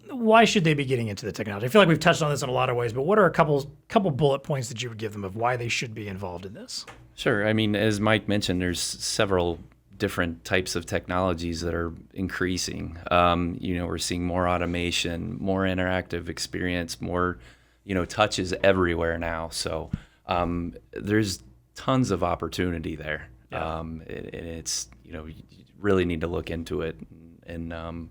S1: why should they be getting into the technology? I feel like we've touched on this in a lot of ways, but what are a couple bullet points that you would give them of why they should be involved in this?
S5: Sure. I mean, as Mike mentioned, there's several different types of technologies that are increasing. We're seeing more automation, more interactive experience, more, touches everywhere now. So there's tons of opportunity there. Yeah. And it's, you really need to look into it, and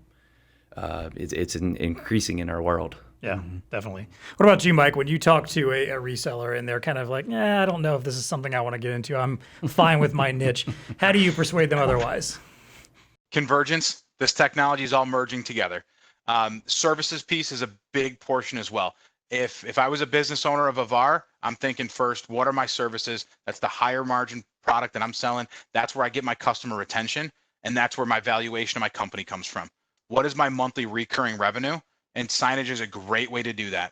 S5: it's increasing in our world.
S1: Yeah, definitely. What about you, Mike? When you talk to a reseller and they're kind of like, I don't know if this is something I want to get into. I'm fine with my niche. How do you persuade them otherwise?
S4: Convergence. This technology is all merging together. Services piece is a big portion as well. If I was a business owner of a VAR, I'm thinking first, what are my services? That's the higher margin product that I'm selling. That's where I get my customer retention, and that's where my valuation of my company comes from. What is my monthly recurring revenue? And signage is a great way to do that,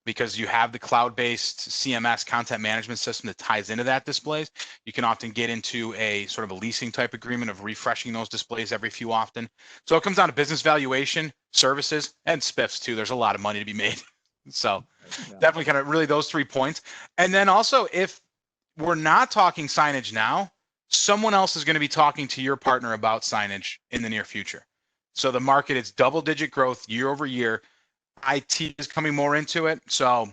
S4: because you have the cloud-based CMS content management system that ties into that displays. You can often get into a sort of a leasing type agreement of refreshing those displays every few often. So it comes down to business valuation, services, and spiffs too. There's a lot of money to be made. So definitely kind of really those 3 points. And then also, if we're not talking signage now, someone else is going to be talking to your partner about signage in the near future. So the market is double-digit growth year over year. IT is coming more into it. So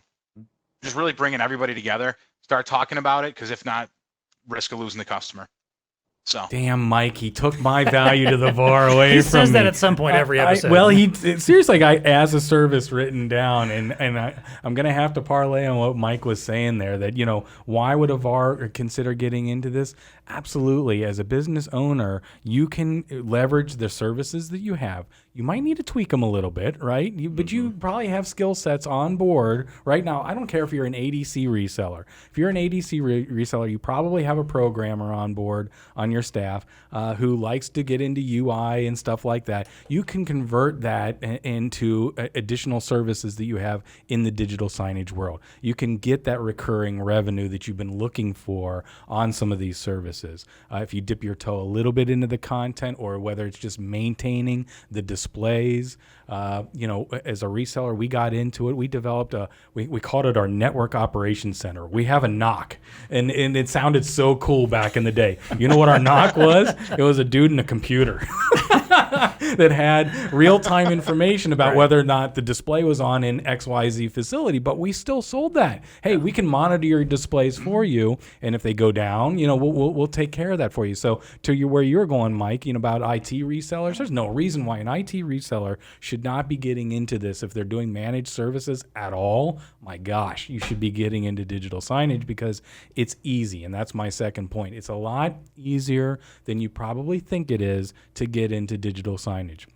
S4: just really bringing everybody together, start talking about it, because if not, risk of losing the customer. So
S2: damn, Mike, he took my value to the VAR away from me.
S1: He says that at some point every episode.
S2: He seriously, as a service written down, and I'm going to have to parlay on what Mike was saying there, that, why would a VAR consider getting into this? Absolutely. As a business owner, you can leverage the services that you have. You might need to tweak them a little bit, right? But you probably have skill sets on board right now. I don't care if you're an ADC reseller. If you're an ADC reseller, you probably have a programmer on board on your staff who likes to get into UI and stuff like that. You can convert that into additional services that you have in the digital signage world. You can get that recurring revenue that you've been looking for on some of these services. If you dip your toe a little bit into the content, or whether it's just maintaining the displays, as a reseller, we got into it. We developed we called it our network operations center. We have a NOC, and it sounded so cool back in the day. You know what our NOC was? It was a dude in a computer that had real-time information about whether or not the display was on in XYZ facility, but we still sold that. Hey, we can monitor your displays for you, and if they go down, we'll take care of that for you. So where you're going, Mike, about IT resellers, there's no reason why an IT reseller should not be getting into this. If they're doing managed services at all, my gosh, you should be getting into digital signage, because it's easy, and that's my second point. It's a lot easier than you probably think it is to get into digital digital signage.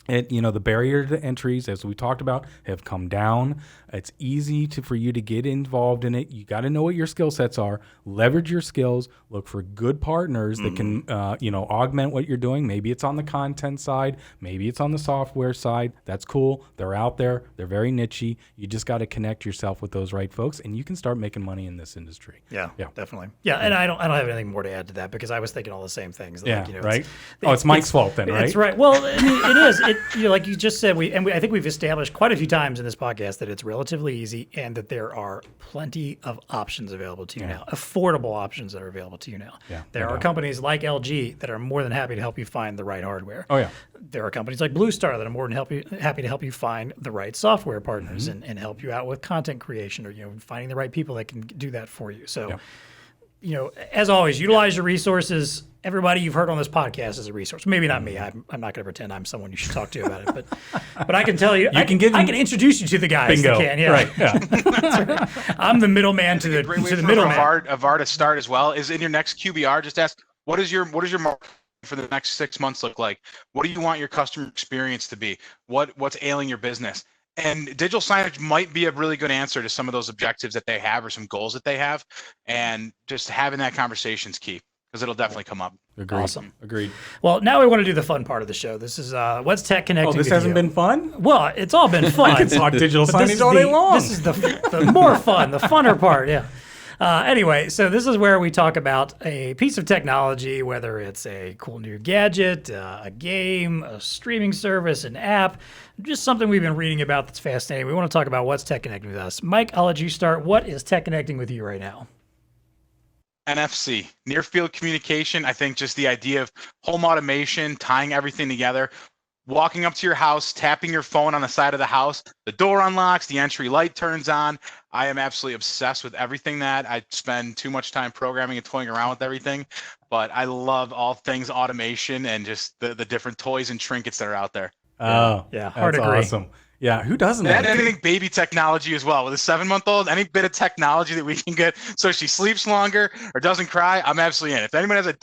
S2: The barrier to entries, as we talked about, have come down. It's easy for you to get involved in it. You got to know what your skill sets are. Leverage your skills. Look for good partners that can, augment what you're doing. Maybe it's on the content side. Maybe it's on the software side. That's cool. They're out there. They're very nichey. You just got to connect yourself with those right folks, and you can start making money in this industry.
S1: Yeah, definitely. Yeah, and I don't have anything more to add to that because I was thinking all the same things.
S2: Right. It's Mike's fault then, right?
S1: It's right. Well, I mean, it is. Like you just said, I think we've established quite a few times in this podcast that it's relatively easy and that there are plenty of options available to you now, affordable options that are available to you now.
S2: Yeah,
S1: there are companies like LG that are more than happy to help you find the right hardware.
S2: Oh, yeah.
S1: There are companies like BlueStar that are more than happy to help you find the right software partners and help you out with content creation or finding the right people that can do that for you. So, as always, utilize your resources. Everybody you've heard on this podcast is a resource. Maybe not me. I'm not going to pretend I'm someone you should talk to about it. But I can tell you, I can introduce you to the guys
S2: Bingo.
S1: that can. Yeah.
S2: Right. Yeah.
S1: That's right. I'm the middleman to the middleman.
S4: A VAR to start as well is in your next QBR. Just ask what is your market for the next 6 months look like? What do you want your customer experience to be? What's ailing your business? And digital signage might be a really good answer to some of those objectives that they have or some goals that they have. And just having that conversation is key because it'll definitely come up.
S2: Agreed.
S1: Awesome.
S2: Agreed.
S1: Well, now we want to do the fun part of the show. This is what's TEConnecting.
S2: Oh, this hasn't been fun?
S1: Well, it's all been fun.
S2: I can talk digital signage all day long.
S1: This is the more fun, the funner part. Yeah. Anyway, so this is where we talk about a piece of technology, whether it's a cool new gadget, a game, a streaming service, an app, just something we've been reading about that's fascinating. We want to talk about what's TEConnecting with us. Mike, I'll let you start. What is TEConnecting with you right now?
S4: NFC, near field communication. I think just the idea of home automation, tying everything together, walking up to your house, tapping your phone on the side of the house, the door unlocks, the entry light turns on. I am absolutely obsessed with everything that. I spend too much time programming and toying around with everything, but I love all things automation and just the different toys and trinkets that are out there.
S2: Oh,
S1: yeah, hard
S2: that's
S1: to agree.
S2: Awesome. Yeah, who doesn't?
S4: And anything baby technology as well. With a 7-month-old, any bit of technology that we can get so she sleeps longer or doesn't cry, I'm absolutely in. If anyone has a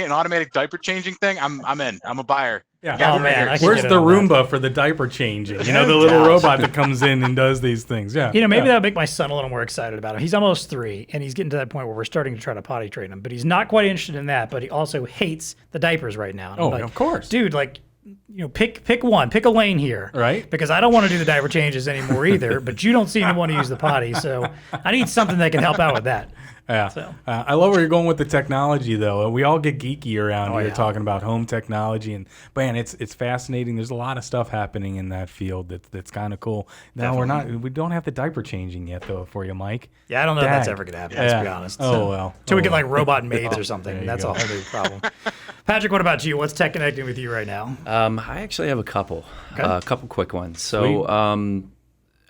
S4: an automatic diaper changing thing, I'm in. I'm a buyer.
S2: Yeah.
S1: Oh man,
S2: where's the Roomba for the diaper changing? The little robot that comes in and does these things. Yeah.
S1: Maybe that would make my son a little more excited about it. He's almost 3, and he's getting to that point where we're starting to try to potty train him. But he's not quite interested in that. But he also hates the diapers right now. And I'm like,
S2: of course,
S1: dude. Like, pick one, pick a lane here,
S2: right?
S1: Because I don't want to do the diaper changes anymore either. But you don't seem to want to use the potty, so I need something that can help out with that.
S2: Yeah,
S1: so.
S2: I love where you're going with the technology, though. We all get geeky around here talking about home technology, and man, it's fascinating. There's a lot of stuff happening in that field that's kind of cool. Now we don't have the diaper changing yet, though, for you, Mike.
S1: Yeah, I don't know if that's ever gonna happen. Let's be honest.
S2: Oh well,
S1: till we get like robot maids or something. That's a whole new problem. Patrick, what about you? What's TEConnecting with you right now?
S5: I actually have a couple quick ones. So.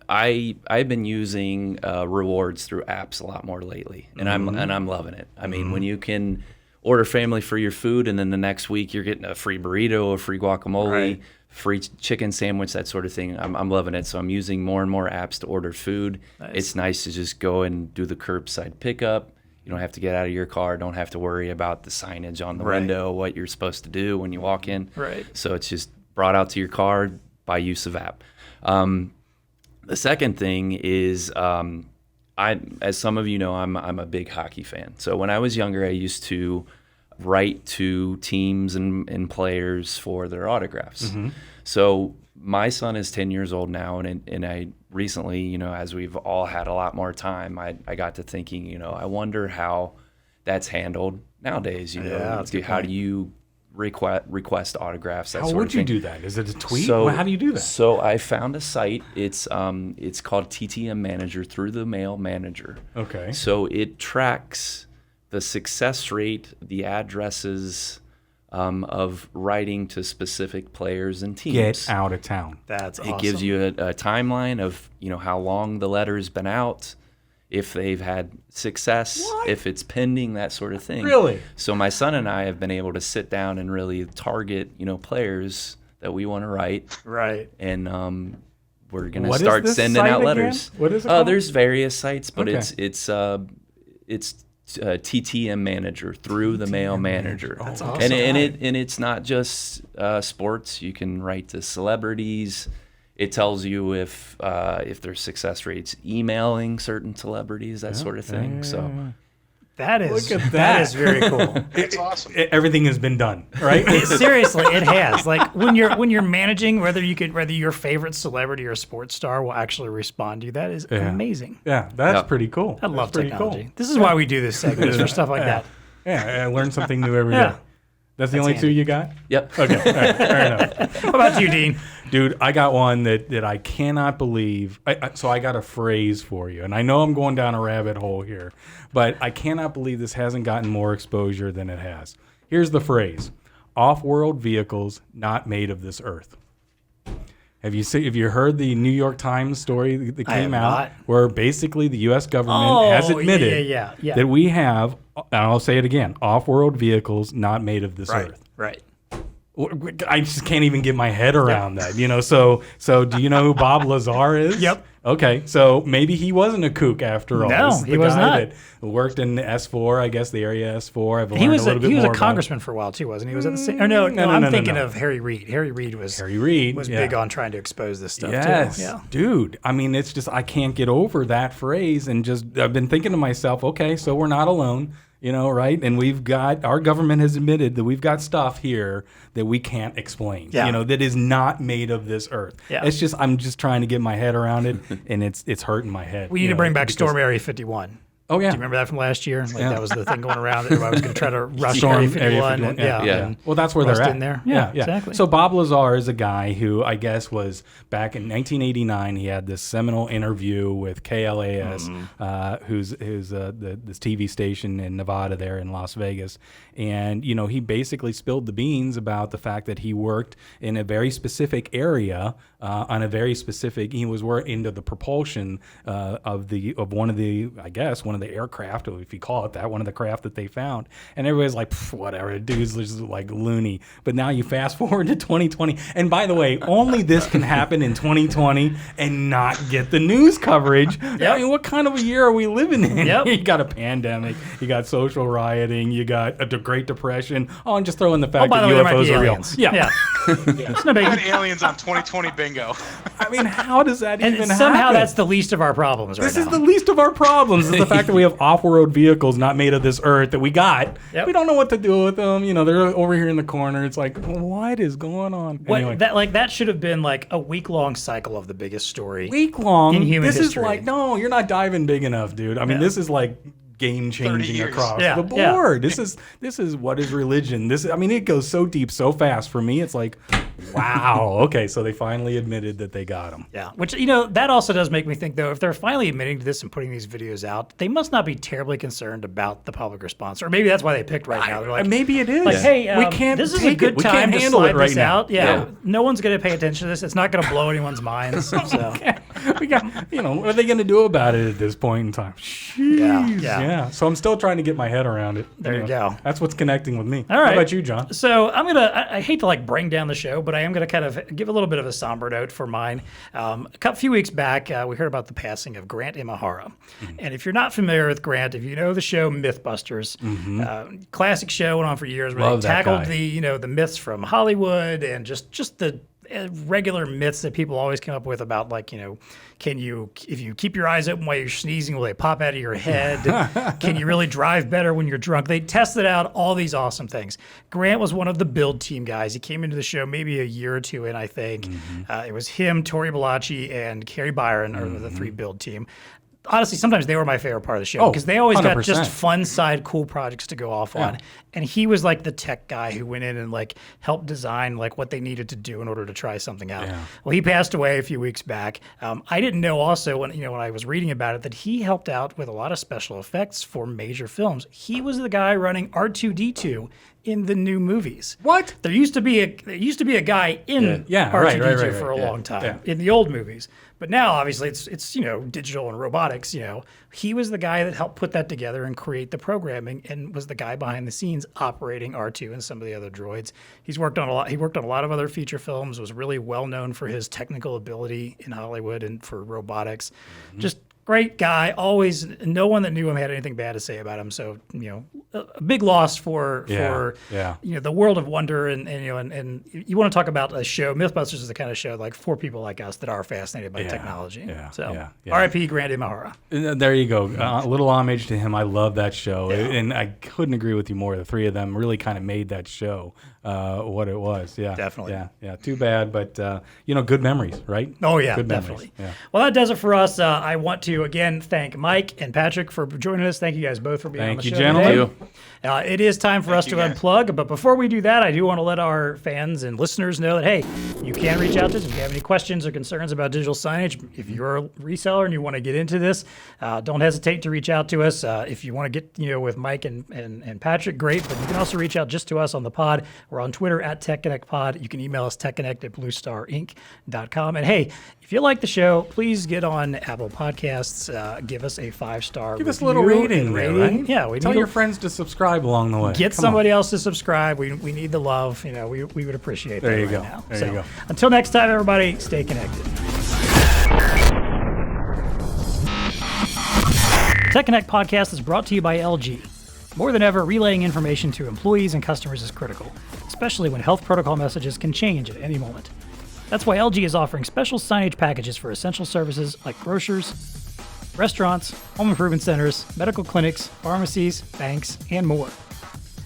S5: I've been using rewards through apps a lot more lately, and I'm loving it. I mean, when you can order family for your food, and then the next week you're getting a free burrito, a free guacamole, free chicken sandwich, that sort of thing. I'm loving it. So I'm using more and more apps to order food. Nice. It's nice to just go and do the curbside pickup. You don't have to get out of your car. Don't have to worry about the signage on the window, what you're supposed to do when you walk in.
S1: Right.
S5: So it's just brought out to your car by use of app. The second thing is, as some of you know, I'm a big hockey fan. So when I was younger, I used to write to teams and players for their autographs. Mm-hmm. So my son is 10 years old now, and I recently, as we've all had a lot more time, I got to thinking, I wonder how that's handled nowadays. How do you request autographs? That
S2: how
S5: sort
S2: would
S5: of thing.
S2: You do that? Is it a tweet?
S5: So,
S2: how do you do that?
S5: So I found a site. It's called TTM Manager, Through the Mail Manager.
S2: Okay.
S5: So it tracks the success rate, the addresses of writing to specific players and teams.
S2: Get out of town.
S1: That's awesome.
S5: It gives you a timeline of how long the letter's been out, if they've had success, if it's pending, that sort of thing.
S2: Really?
S5: So my son and I have been able to sit down and really target, players that we want to write.
S1: Right.
S5: And we're going to start sending out letters.
S2: What is it called?
S5: There's various sites, but it's TTM manager through the mail manager.
S2: That's
S5: And
S2: awesome.
S5: and it's not just sports. You can write to celebrities. It tells you if there's success rates emailing certain celebrities, that sort of thing. So
S1: That is
S2: Look at
S1: that
S2: that.
S1: is very cool.
S4: It's awesome.
S2: Everything has been done, right?
S1: Seriously, it has. Like when you're managing, whether your favorite celebrity or sports star will actually respond to you. That is amazing.
S2: Yeah, that's
S5: Yep.
S2: pretty cool.
S1: I love
S2: That's pretty
S1: technology.
S2: Cool.
S1: This is why we do this segment for stuff like that.
S2: Yeah, I learn something new every day.
S1: Yeah.
S2: That's the only
S1: handy.
S2: two you got?
S5: yep.
S2: Okay, all right, fair enough.
S1: What about you, Dean?
S2: Dude, I got one that I cannot believe. So I got a phrase for you, and I know I'm going down a rabbit hole here, but I cannot believe this hasn't gotten more exposure than it has. Here's the phrase: off-world vehicles not made of this earth. Have you heard the New York Times story that
S1: I
S2: came
S1: have
S2: out
S1: not.
S2: where basically the U.S. government has admitted
S1: yeah.
S2: that we have, and I'll say it again, off-world vehicles not made of this earth.
S1: Right.
S2: I just can't even get my head around that, you know. So do you know who Bob Lazar is?
S1: Yep.
S2: Okay, so maybe he wasn't a kook after all.
S1: No,
S2: This is
S1: he
S2: the
S1: was
S2: guy
S1: not.
S2: That worked in the S4, I guess the area S4. I've learned
S1: He was
S2: a little bit
S1: he was
S2: more
S1: a
S2: about
S1: congressman for a while too, wasn't he? Was at the same? Or
S2: No,
S1: I'm
S2: no,
S1: thinking
S2: no.
S1: of Harry Reid. Harry Reid was
S2: Harry Reid.
S1: big on trying to expose this stuff
S2: Yes,
S1: too. Yeah.
S2: dude. I mean, it's just I can't get over that phrase, and just I've been thinking to myself, okay, so we're not alone. You know, right? And our government has admitted that we've got stuff here that we can't explain.
S1: Yeah.
S2: You know, that is not made of this earth.
S1: Yeah.
S2: It's just, I'm just trying to get my head around it, and it's hurting my head.
S1: We need to bring back Storm Area 51.
S2: Oh, yeah.
S1: Do you remember that from last year? Like that was the thing going around. Everybody was going to try to rush
S2: Storm
S1: Area
S2: Area
S1: 51.
S2: 51,
S1: And,
S5: yeah.
S1: and
S2: Well, that's where they're
S1: rust
S2: at.
S1: in there. Yeah, exactly.
S2: So Bob Lazar is a guy who I guess was back in 1989. He had this seminal interview with KLAS, who's this TV station in Nevada there in Las Vegas. And, you know, he basically spilled the beans about the fact that he worked in a very specific area on a very specific, he was into the propulsion of one of the aircraft, or if you call it that, one of the craft that they found. And everybody's like, whatever, the dude's just like loony. But now you fast forward to 2020. And by the way, only this can happen in 2020 and not get the news coverage. I mean, what kind of a year are we living in?
S1: Yep.
S2: You got a pandemic, you got social rioting, you got a Great Depression. Oh, and just throw in the fact
S1: by
S2: that
S1: the way, there might
S2: UFOs
S1: be
S2: are real.
S1: aliens.
S2: Yeah.
S1: It's no big.
S4: Got aliens on 2020 bingo.
S2: I mean, how does that
S1: And
S2: even
S1: somehow
S2: happen?
S1: that's the least of our problems right
S2: This
S1: now.
S2: is the least of our problems, is the fact that we have off-road vehicles not made of this earth that we got.
S1: Yep.
S2: We don't know what to do with them. You know, they're over here in the corner. It's like, what is going on? Anyway,
S1: That should have been like a week-long cycle of the biggest story.
S2: week long.
S1: in human
S2: This
S1: history.
S2: is like, no, you're not diving big enough, dude. I mean, this is like game
S4: 30
S2: changing
S4: years.
S2: across
S1: Yeah,
S2: the
S1: yeah.
S2: board. This is what is religion. I mean, it goes so deep so fast. For me, it's like, wow. Okay, so they finally admitted that they got them.
S1: Yeah, which, you know, that also does make me think, though, if they're finally admitting to this and putting these videos out, they must not be terribly concerned about the public response. Or maybe that's why they picked right now. They're like,
S2: Maybe it is.
S1: like, hey,
S2: we can't.
S1: this is a
S2: take
S1: good
S2: it. We
S1: time
S2: can't
S1: to
S2: handle
S1: slide
S2: it right
S1: this
S2: now.
S1: out. Yeah, no one's going to pay attention to this. It's not going to blow anyone's minds. So,
S2: We got. You know, what are they going to do about it at this point in time?
S1: yeah.
S2: So I'm still trying to get my head around it.
S1: There you go.
S2: That's what's connecting with me.
S1: All right.
S2: How about you, John?
S1: So I hate to like bring down the show, but I am going to kind of give a little bit of a somber note for mine. A few weeks back, we heard about the passing of Grant Imahara. And if you're not familiar with Grant, if you know the show Mythbusters, classic show, went on for years, where
S2: Love
S1: they
S2: that
S1: tackled
S2: guy.
S1: the myths from Hollywood and just the regular myths that people always come up with about, like, if you keep your eyes open while you're sneezing, will they pop out of your head? Can you really drive better when you're drunk? They tested out all these awesome things. Grant was one of the build team guys. He came into the show maybe a year or two in, I think. It was him, Tori Bellacci, and Carrie Byron are the three build team. Honestly, sometimes they were my favorite part of the show because they always got
S2: 100%.
S1: just fun side, cool projects to go off on. And he was like the tech guy who went in and like helped design like what they needed to do in order to try something out. Well, he passed away a few weeks back. I didn't know also when I was reading about it that he helped out with a lot of special effects for major films. He was the guy running R2D2 in the new movies.
S2: What?
S1: There used to be a guy in R2D2 for a long time in the old movies. But now, obviously, it's digital and robotics. He was the guy that helped put that together and create the programming, and was the guy behind the scenes operating R2 and some of the other droids. He worked on a lot of other feature films. Was really well known for his technical ability in Hollywood and for robotics. Just Great guy. Always, no one that knew him had anything bad to say about him. So, a big loss for the world of wonder. And you want to talk about a show. Mythbusters is the kind of show like for people like us that are fascinated by technology. R.I.P. Grandy Mahara.
S2: There you go. A little homage to him. I love that show. And I couldn't agree with you more. The three of them really kind of made that show what it was. Yeah.
S1: Definitely.
S2: Yeah. Too bad, but, good memories, right?
S1: Oh, yeah,
S2: good
S1: definitely.
S2: Memories. Yeah.
S1: Well, that does it for us. I want to, again, thank Mike and Patrick for joining us. Thank you guys both for being on the show.
S2: Thank you, gentlemen.
S1: Today. It is time for us to unplug, but before we do that, I do want to let our fans and listeners know that, hey, you can reach out to us if you have any questions or concerns about digital signage. If you're a reseller and you want to get into this, don't hesitate to reach out to us. If you want to get with Mike and Patrick, great, but you can also reach out just to us on the pod. We're on Twitter at TEConnectPod. You can email us TEConnect@BlueStarInc.com. And hey, if you like the show, please get on Apple Podcasts. Give us a 5-star
S2: Give us a little rating there, right?
S1: Yeah, we
S2: Tell
S1: need
S2: your friends to subscribe along the way.
S1: Get somebody else to subscribe. We need the love. We would appreciate that right now.
S2: There you go.
S1: Until next time, everybody, stay connected. TEConnect podcast is brought to you by LG. More than ever, relaying information to employees and customers is critical, especially when health protocol messages can change at any moment. That's why LG is offering special signage packages for essential services like grocers, restaurants, home improvement centers, medical clinics, pharmacies, banks, and more.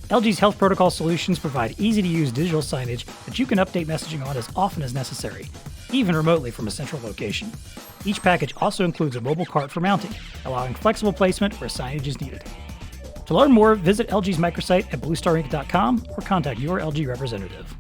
S1: LG's health protocol solutions provide easy-to-use digital signage that you can update messaging on as often as necessary, even remotely from a central location. Each package also includes a mobile cart for mounting, allowing flexible placement where signage is needed. To learn more, visit LG's microsite at BlueStarInc.com or contact your LG representative.